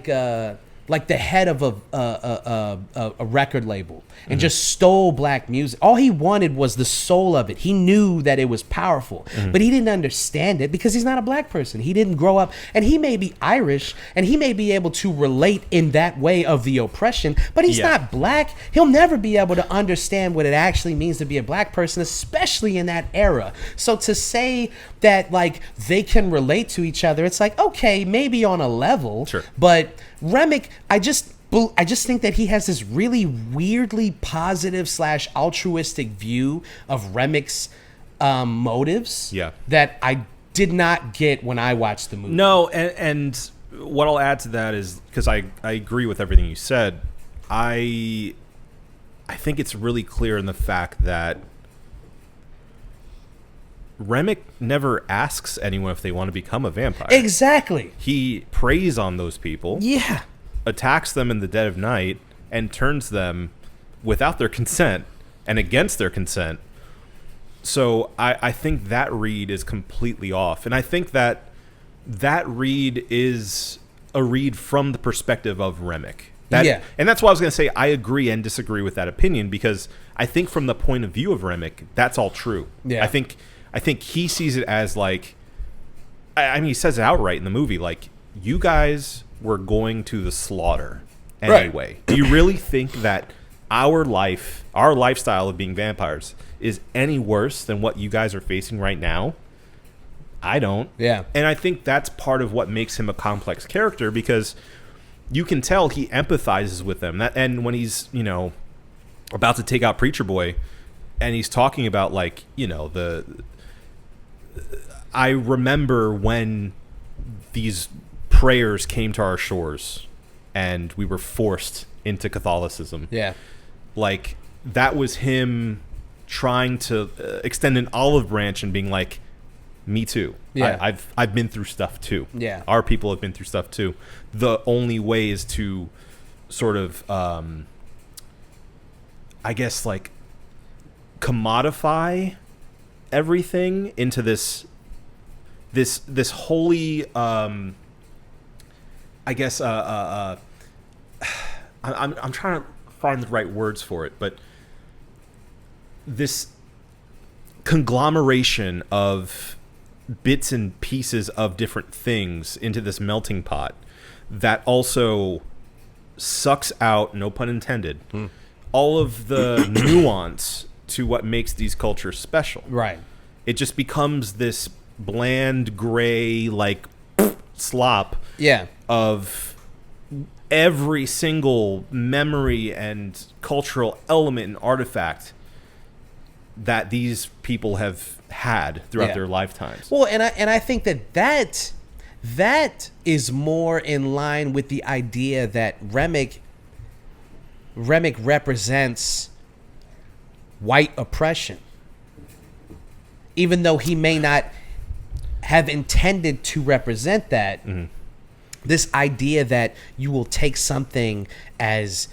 the head of a record label and just stole black music. All he wanted was the soul of it. He knew that it was powerful, but he didn't understand it because he's not a black person. He didn't grow up, and he may be Irish, and he may be able to relate in that way of the oppression, but he's not black. He'll never be able to understand what it actually means to be a black person, especially in that era. So to say that, like, they can relate to each other, it's like, okay, maybe on a level, Sure. but Remick, I just think that he has this really weirdly positive / altruistic view of Remick's motives. Yeah. That I did not get when I watched the movie. No, and what I'll add to that is, because I agree with everything you said, I think it's really clear in the fact that Remick never asks anyone if they want to become a vampire. Exactly. He preys on those people, Yeah. attacks them in the dead of night, and turns them without their consent and against their consent. So I think that read is completely off. And I think that read is a read from the perspective of Remick. Yeah. And that's why I was going to say I agree and disagree with that opinion, because I think from the point of view of Remick, that's all true. Yeah. I think he sees it as, like, I mean, he says it outright in the movie, like, you guys were going to the slaughter anyway. Right. Do you really think that our lifestyle of being vampires is any worse than what you guys are facing right now? I don't. Yeah. And I think that's part of what makes him a complex character, because you can tell he empathizes with them. And when he's, about to take out Preacher Boy, and he's talking about, like, I remember when these prayers came to our shores and we were forced into Catholicism. Yeah. Like, that was him trying to extend an olive branch and being like, me too. Yeah. I've been through stuff too. Yeah. Our people have been through stuff too. The only way is to sort of, I guess, like, commodify everything into this holy, I guess, I'm trying to find the right words for it, but this conglomeration of bits and pieces of different things into this melting pot that also sucks out, no pun intended, all of the nuance to what makes these cultures special. Right. It just becomes this bland, gray, like, slop Yeah. of every single memory and cultural element and artifact that these people have had throughout their lifetimes. Well, and I think that is more in line with the idea that Remick represents white oppression, even though he may not have intended to represent that. This idea that you will take something as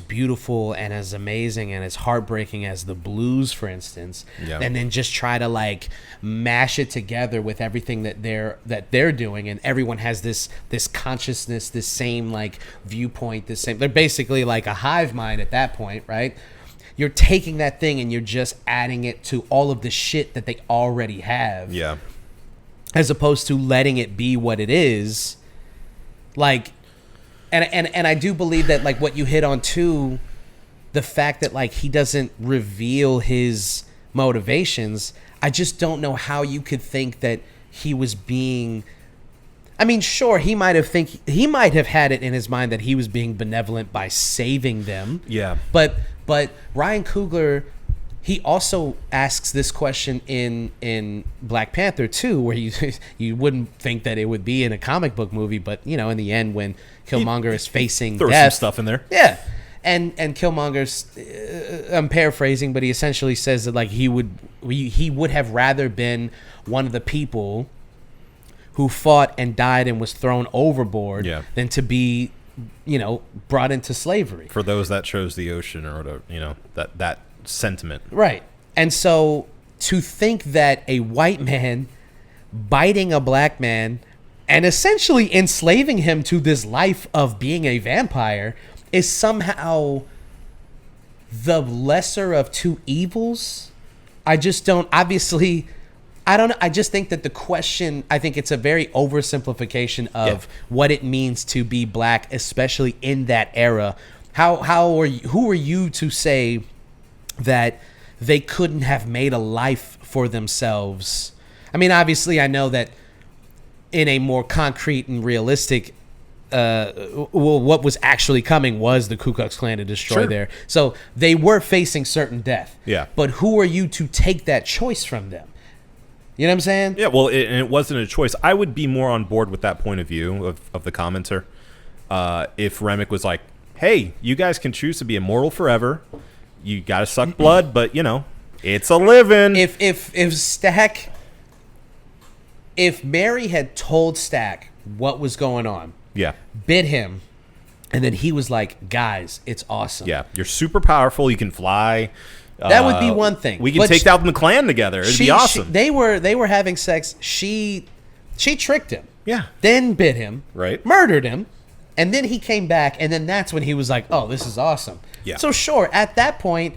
beautiful and as amazing and as heartbreaking as the blues, for instance, and then just try to, like, mash it together with everything that they're doing, and everyone has this consciousness, this same, like, viewpoint, they're basically like a hive mind at that point, right? You're taking that thing and you're just adding it to all of the shit that they already have. Yeah. As opposed to letting it be what it is. Like, and I do believe that, like, what you hit on too, the fact that, like, he doesn't reveal his motivations, I just don't know how you could think that he was being, I mean, sure, he might have had it in his mind that he was being benevolent by saving them. Yeah. But Ryan Coogler, he also asks this question in Black Panther too, where you wouldn't think that it would be in a comic book movie, but in the end when Killmonger is facing Throw death, some stuff in there. yeah. And Killmonger's, I'm paraphrasing, but he essentially says that like he would have rather been one of the people who fought and died and was thrown overboard than to be, brought into slavery. For those that chose the ocean or whatever, that sentiment. Right. And so to think that a white man biting a black man and essentially enslaving him to this life of being a vampire is somehow the lesser of two evils. I just don't, obviously, I don't know. I just think that the question, I think it's a very oversimplification of what it means to be black, especially in that era. Who are you to say that they couldn't have made a life for themselves? I mean, obviously, I know that in a more concrete and realistic what was actually coming was the Ku Klux Klan to destroy there. So they were facing certain death. Yeah. But who are you to take that choice from them? You know what I'm saying? Yeah, well, it wasn't a choice. I would be more on board with that point of view of the commenter. If Remick was like, hey, you guys can choose to be immortal forever. You got to suck blood, but, it's a living. If Mary had told Stack what was going on, bit him, and then he was like, guys, it's awesome. Yeah, you're super powerful. You can fly. That would be one thing. We can take out the clan together. It'd be awesome. They were having sex. She tricked him. Yeah. Then bit him. Right. Murdered him. And then he came back, and then that's when he was like, oh, this is awesome. Yeah. So sure, at that point,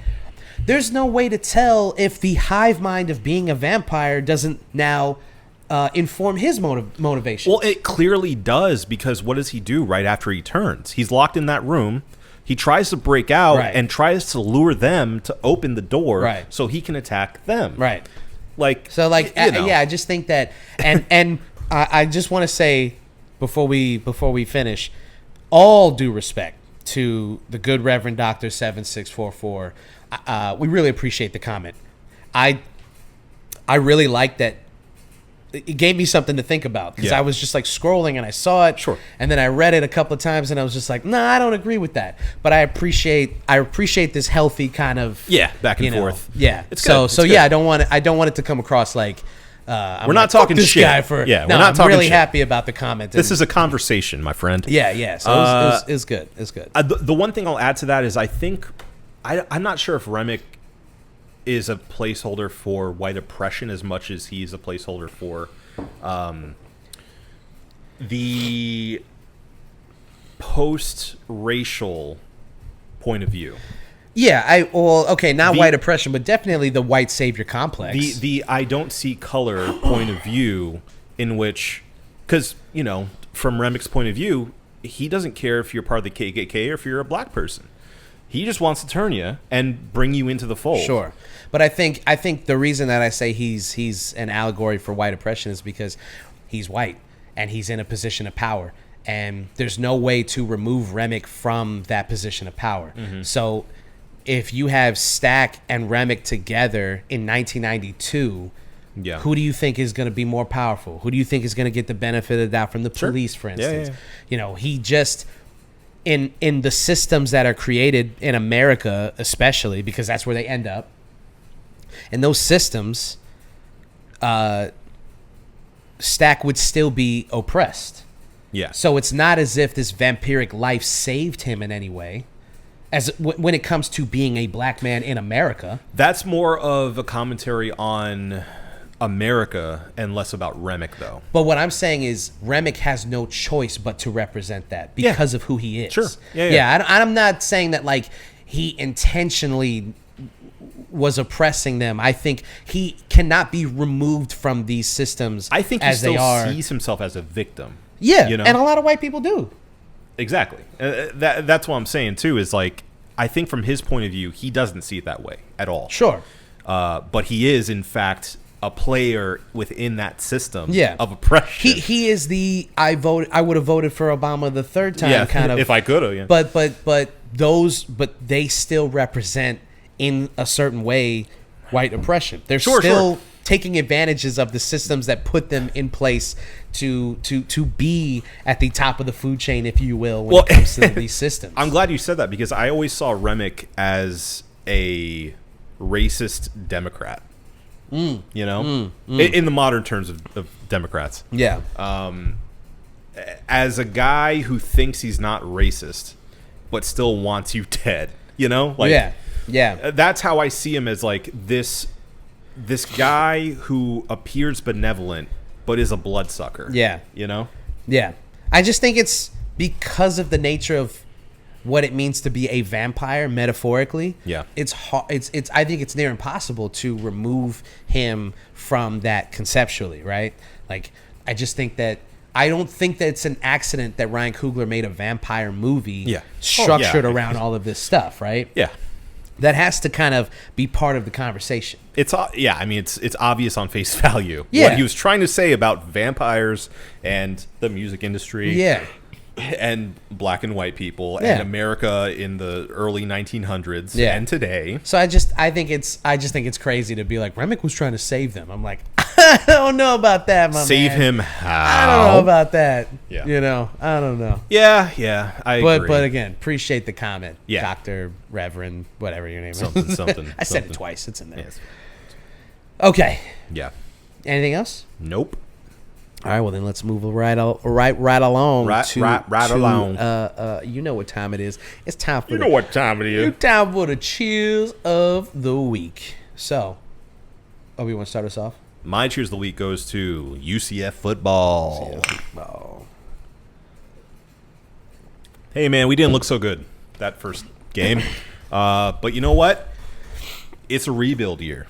there's no way to tell if the hive mind of being a vampire doesn't now inform his motivation. Well, it clearly does, because what does he do right after he turns? He's locked in that room. He tries to break out and tries to lure them to open the door so he can attack them. Right. I just think that, and I just want to say before we finish, all due respect to the good Reverend Dr. 7644, we really appreciate the comment. I really like that. It gave me something to think about, because I was just like scrolling and I saw it. Sure. And then I read it a couple of times and I was just like, nah, I don't agree with that. But I appreciate this healthy kind of back and forth. Yeah. It's so good. so yeah, I don't want it to come across like we're not talking this shit. Guy for we're not I'm talking really shit. happy about the comment. This is a conversation, my friend. Yeah. So it's good. It's good. The one thing I'll add to that is I think I'm not sure if Remick is a placeholder for white oppression as much as he's a placeholder for the post-racial point of view. Yeah, not white oppression, but definitely the white savior complex. The I don't see color point of view, in which, because, from Remick's point of view, he doesn't care if you're part of the KKK or if you're a black person. He just wants to turn you and bring you into the fold. Sure. But I think the reason that I say he's an allegory for white oppression is because he's white and he's in a position of power. And there's no way to remove Remick from that position of power. Mm-hmm. So if you have Stack and Remick together in 1992, who do you think is going to be more powerful? Who do you think is going to get the benefit of that from the police, for instance? Yeah. He just... In the systems that are created in America, especially, because that's where they end up, in those systems, Stack would still be oppressed. Yeah. So it's not as if this vampiric life saved him in any way, as when it comes to being a black man in America. That's more of a commentary on America and less about Remick, though. But what I'm saying is Remick has no choice but to represent that because of who he is. Sure. I'm not saying that like he intentionally was oppressing them. I think he cannot be removed from these systems. I think he still sees himself as a victim. Yeah, and a lot of white people do. Exactly. That's what I'm saying too. Is like, I think from his point of view, he doesn't see it that way at all. Sure. But he is, in fact, a player within that system Yeah. of oppression. He is the I would have voted for Obama the third time kind of. if I could have, yeah. But they still represent in a certain way white oppression. They're still taking advantages of the systems that put them in place to be at the top of the food chain, if you will, when it comes to these systems. I'm glad you said that because I always saw Remick as a racist Democrat. In the modern terms of Democrats. Yeah. As a guy who thinks he's not racist, but still wants you dead. Yeah. That's how I see him, as like this guy who appears benevolent but is a bloodsucker. Yeah. Yeah. I just think it's because of the nature of what it means to be a vampire, metaphorically. Yeah. It's hard. It's. I think it's near impossible to remove him from that conceptually, right? Like, I just think that I don't think that it's an accident that Ryan Coogler made a vampire movie structured around all of this stuff, right? Yeah. That has to kind of be part of the conversation. It's obvious on face value what he was trying to say about vampires and the music industry. Yeah. And black and white people and America in the early 1900s and today. So I just think it's crazy to be like, Remick was trying to save them. I'm like, I don't know about that, my man. Save him how? I don't know about that. Yeah. I don't know. Yeah, I agree. But again, appreciate the comment. Yeah. Dr. Reverend, whatever your name is. Something. I said it twice. It's in there. Yes. Okay. Yeah. Anything else? Nope. All right, well then let's move right along. You know what time it is. It's time for what time it is. It's time for the cheers of the week. So, we want to start us off? My cheers of the week goes to UCF Football. Hey man, we didn't look so good that first game. But you know what? It's a rebuild year.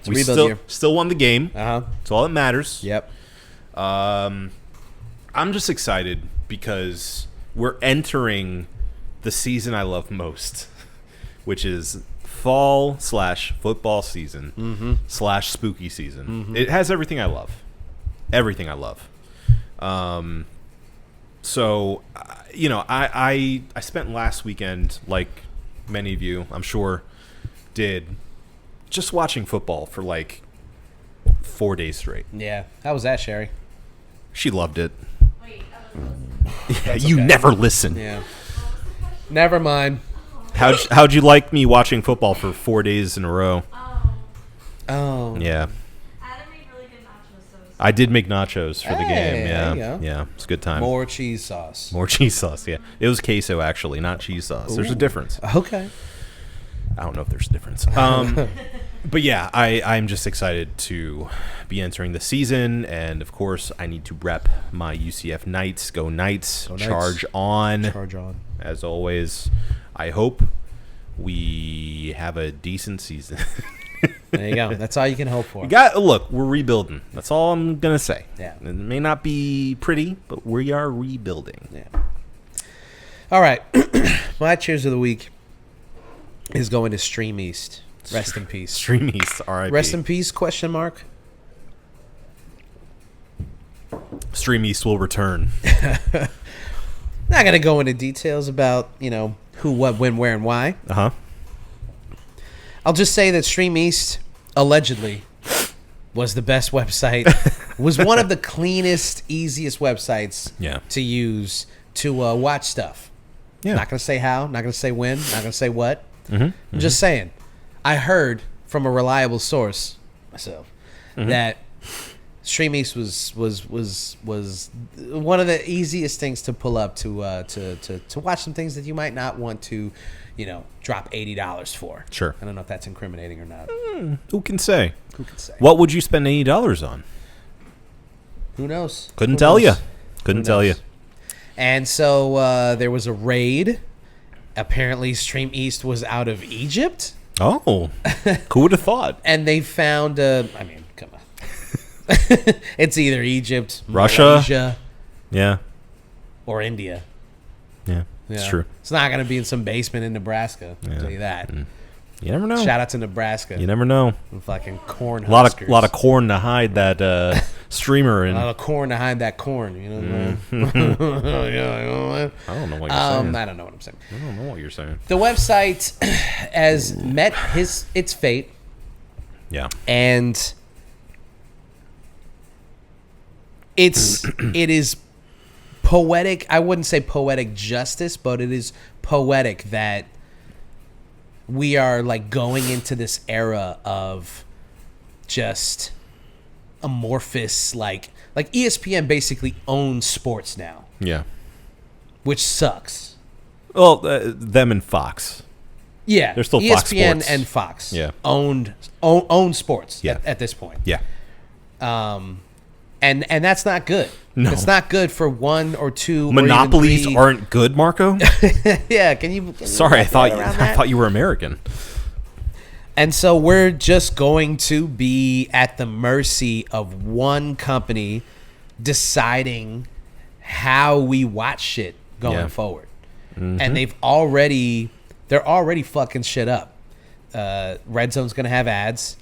We still won the game. That's all that matters. Yep. I'm just excited because we're entering the season I love most, which is fall/football season / spooky season. It has everything I love. Everything I love. So, I spent last weekend, like many of you, I'm sure, did, just watching football for like 4 days straight. Yeah. How was that, Sherry? She loved it. Wait, I was listening. You never listen. Yeah. Never mind. How'd you like me watching football for 4 days in a row? Oh. Yeah. Adam made really good nachos, so I did make nachos for the game. Hey, Yeah. there you go. Yeah. It's a good time. More cheese sauce. More cheese sauce, yeah. It was queso, actually, not cheese sauce. There's a difference. Okay. I don't know if there's a difference. But yeah, I'm just excited to be entering the season. And, of course, I need to rep my UCF Knights. Go Knights. Go Knights. Charge on. Charge on. As always, I hope we have a decent season. There you go. That's all you can hope for. Look, we're rebuilding. That's all I'm going to say. Yeah. It may not be pretty, but we are rebuilding. Yeah. All right. My cheers of the week is going to Stream East. Rest in peace. Stream East, R.I.P. Rest in peace, question mark. Stream East will return. Not going to go into details about, who, what, when, where, and why. Uh-huh. I'll just say that Stream East, allegedly, was the best website. Was one of the cleanest, easiest websites to use to watch stuff. Yeah. Not going to say how, not going to say when, not going to say what. I'm just saying. I heard from a reliable source myself that Stream East was one of the easiest things to pull up to watch some things that you might not want to, drop $80 for. Sure. I don't know if that's incriminating or not. Who can say? Who could say? What would you spend $80 on? Who knows? Couldn't tell you. Couldn't tell you. And so there was a raid. Apparently, Stream East was out of Egypt. Oh, who would have thought? And they found, come on. It's either Egypt, Russia, Malaysia, or India. Yeah, it's true. It's not going to be in some basement in Nebraska. I'll tell you that. You never know. Shout out to Nebraska. You never know. Fucking corn A lot huskers. of corn to hide that streamer A in. lot of corn behind that corn. You know what I mean? Yeah, you know what I mean? I don't know what you're saying. I don't know what I'm saying. I don't know what you're saying. The website has met its fate, Yeah. and it is poetic. I wouldn't say poetic justice, but it is poetic that we are like going into this era of just amorphous, like ESPN basically owns sports now, Yeah. which sucks. Well, them and Fox. Yeah, They're still ESPN Fox Sports. and Fox. Yeah. own sports. Yeah. At this point. Yeah. And that's not good. No. It's not good for one or two. Monopolies or even aren't good, Marco. three. Yeah, can you Sorry, I wrap thought your head around I that? thought you were American. And so we're just going to be at the mercy of one company deciding how we watch shit going Yeah. forward. And they're already fucking shit up. Red Zone's going to have ads.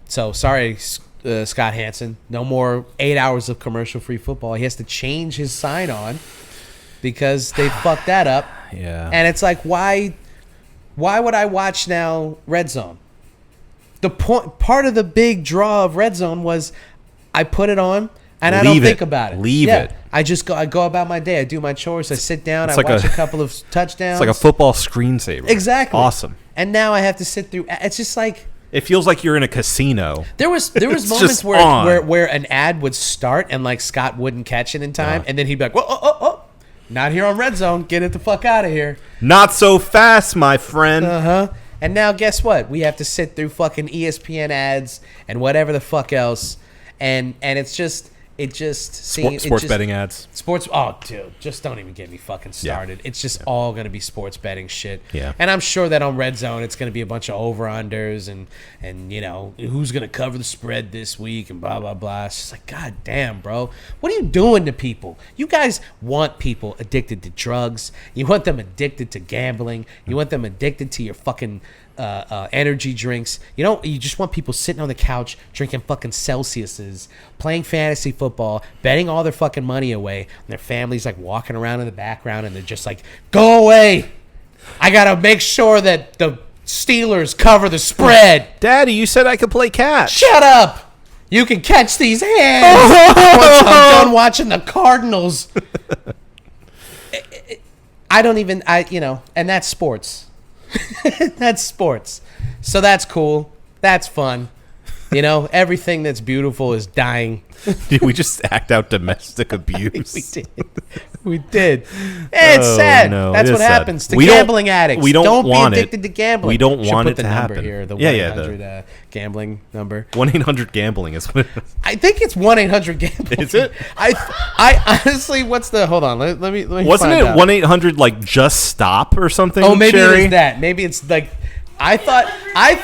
So sorry, Scott Hansen, no more 8 hours of commercial-free football. He has to change his sign-on because they fucked that up. Yeah. And it's like, why would I watch now Red Zone? The part of the big draw of Red Zone was I put it on and I don't Leave think it. about it. Leave it. I go about my day. I do my chores. I sit down. It's I like watch a- a couple of touchdowns. It's like a football screensaver. Exactly. Awesome. And now I have to sit through. It's just like It feels like you're in a casino. there was It's moments just on. where an ad would start and like Scott wouldn't catch it in time, Yeah. and then he'd be like, "Oh, not here on Red Zone. Get it the fuck out of here." Not so fast, my friend. And now guess what? We have to sit through fucking ESPN ads and whatever the fuck else, and it just seems Sports betting ads. Sports. Oh, dude, just don't even get me fucking started. It's just all gonna be sports betting shit. Yeah. And I'm sure that on Red Zone, it's gonna be a bunch of over-unders and you know who's gonna cover the spread this week and blah blah blah. It's just like, god damn, bro, what are you doing to people? You guys want people addicted to drugs. You want them addicted to gambling. You want them addicted to your fucking energy drinks. You just want people sitting on the couch drinking fucking Celsiuses, playing fantasy football, betting all their fucking money away, and their families like walking around in the background and they're just like, go away. I gotta make sure that the Steelers cover the spread. Daddy, you said I could play catch. Shut up. You can catch these hands once I'm done watching the Cardinals. And that's sports. That's sports. So that's cool. That's fun. Everything that's beautiful is dying. Did we just act out domestic abuse? We did. It's sad. no, That's it what is sad. happens to We don't- gambling addicts. we don't want be it. addicted to gambling. We don't Should want put it the to number happen. here, the Yeah, yeah, 1-800 gambling number. 1-800-GAMBLING is what it is. I think it's 1-800-gambling. Is it? I honestly, what's the? Hold on. Let me. Wasn't find it out. 1-800 like just stop or something? Oh, maybe Sherry? it is that. Maybe it's like I thought. I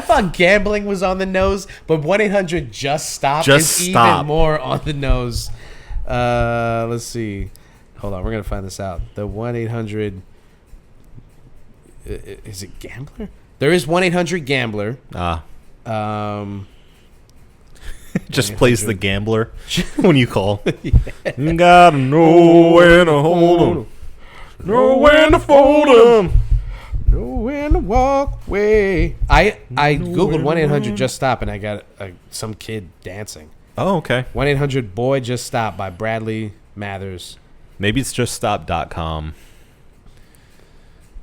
thought gambling was on the nose, but 1-800 just stop Just is stop. even more on the nose. Let's see. Hold on, we're gonna find this out. The 1-800 is it Gambler? There is 1-800-GAMBLER. Just plays the gambler when you call. You gotta know when to hold 'em, know when to fold 'em. Know when to walk away. I googled 1-800 just stop and I got some kid dancing. Oh, okay. 1-800 Boy Just Stop by Bradley Mathers. Maybe it's juststop.com.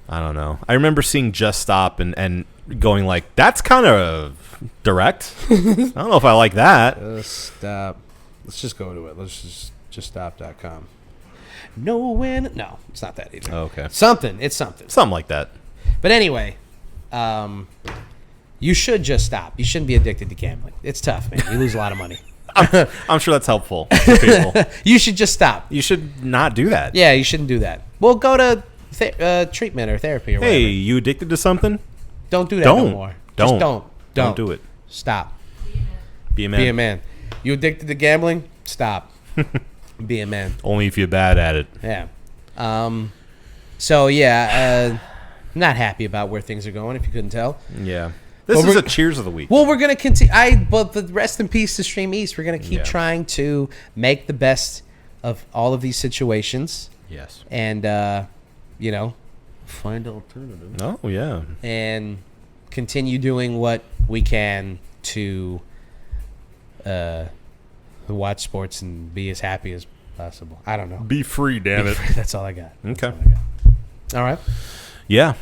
I don't know. I remember seeing Just Stop and going like, that's kind of direct. I don't know if I like that. Just stop. Let's just go to it. Let's just stop.com. No, it's not that either. Oh, okay. It's something. Something like that. But anyway, you should just stop. You shouldn't be addicted to gambling. It's tough, man. You lose a lot of money. I'm sure that's helpful to people. You should just stop. You should not do that. Yeah, you shouldn't do that. Well, go to treatment or therapy or whatever. Hey, you addicted to something? Don't do that no Don't. more. Don't. Just don't. Don't do it. Stop. Be a man. Be a man. You addicted to gambling? Stop. Be a man. Only if you're bad at it. Yeah. So yeah, not happy about where things are going, if you couldn't tell. Yeah. This Well, is we're- a cheers of the week. Well, we're going to continue. But the rest in peace to Stream East. We're going to keep Yeah. trying to make the best of all of these situations Yes. and, find alternatives. Oh, yeah. And continue doing what we can to watch sports and be as happy as possible. I don't know. Be free, damn it. That's all I got. Okay. All right. Yeah.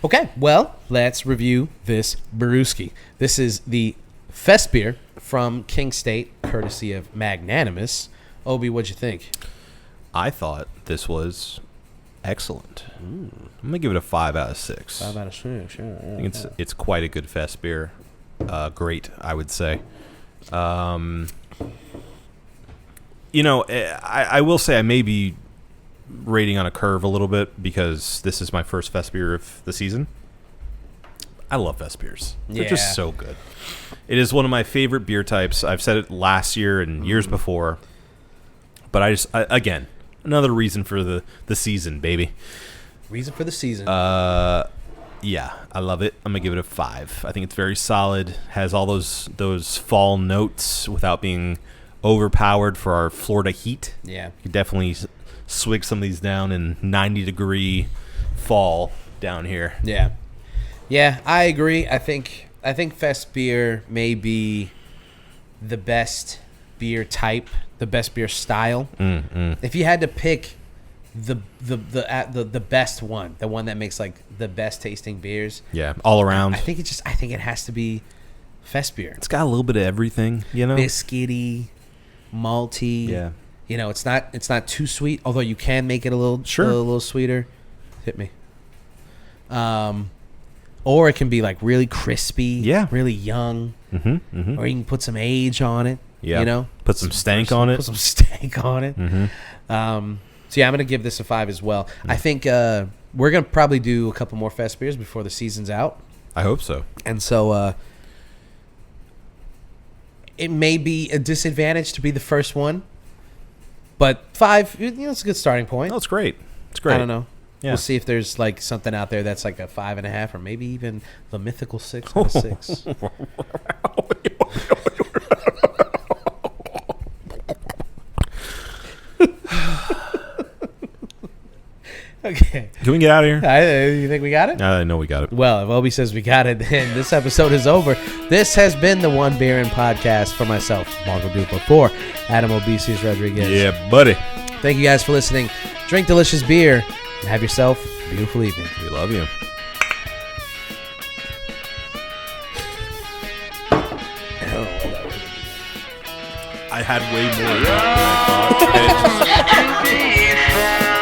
Okay. Well, let's review this brewski. This is the Fest beer from King State, courtesy of Magnanimous. Obi, what'd you think? I thought this was excellent. I'm going to give it a 5 out of 6. 5 out of 6. Yeah, I think it's quite a good fest beer. Great, I would say. I will say I may be rating on a curve a little bit because this is my first fest beer of the season. I love fest beers. They're Yeah. just so good. It is one of my favorite beer types. I've said it last year and years before. But again, another reason for the season, baby. Reason for the season. Yeah, I love it. I'm gonna give it a 5. I think it's very solid. Has all those fall notes without being overpowered for our Florida heat. Yeah. You could definitely swig some of these down in 90-degree fall down here. Yeah. Yeah, I agree. I think Fest beer may be the best beer type, the best beer style. If you had to pick the best one, the one that makes like the best tasting beers, Yeah, all around. I think it has to be Fest beer. It's got a little bit of everything, you know. Biscuity, malty. Yeah. It's not too sweet, although you can make it a little Sure. a little sweeter. Hit me. Or it can be like really crispy, Yeah. really young, Mm-hmm. or you can put some age on it. Yeah. Put some stank on it. Put some stank on it. Mm-hmm. So yeah, I'm gonna give this a 5 as well. I think we're gonna probably do a couple more Fest beers before the season's out, I hope so. and so it may be a disadvantage to be the first one, but 5, it's a good starting point. No, it's great. It's great. I don't know. Yeah. We'll see if there's like something out there that's like a 5.5, or maybe even the mythical 6 out of 6. Okay. Can we get out of here? You think we got it? I know we got it. Well, if Obi says we got it, then this episode is over. This has been the One Beer In podcast for myself, Marco Dupa, for Adam Obesius Rodriguez. Yeah, buddy. Thank you guys for listening. Drink delicious beer and have yourself a beautiful evening. We love you. I had way more than I thought. To be found.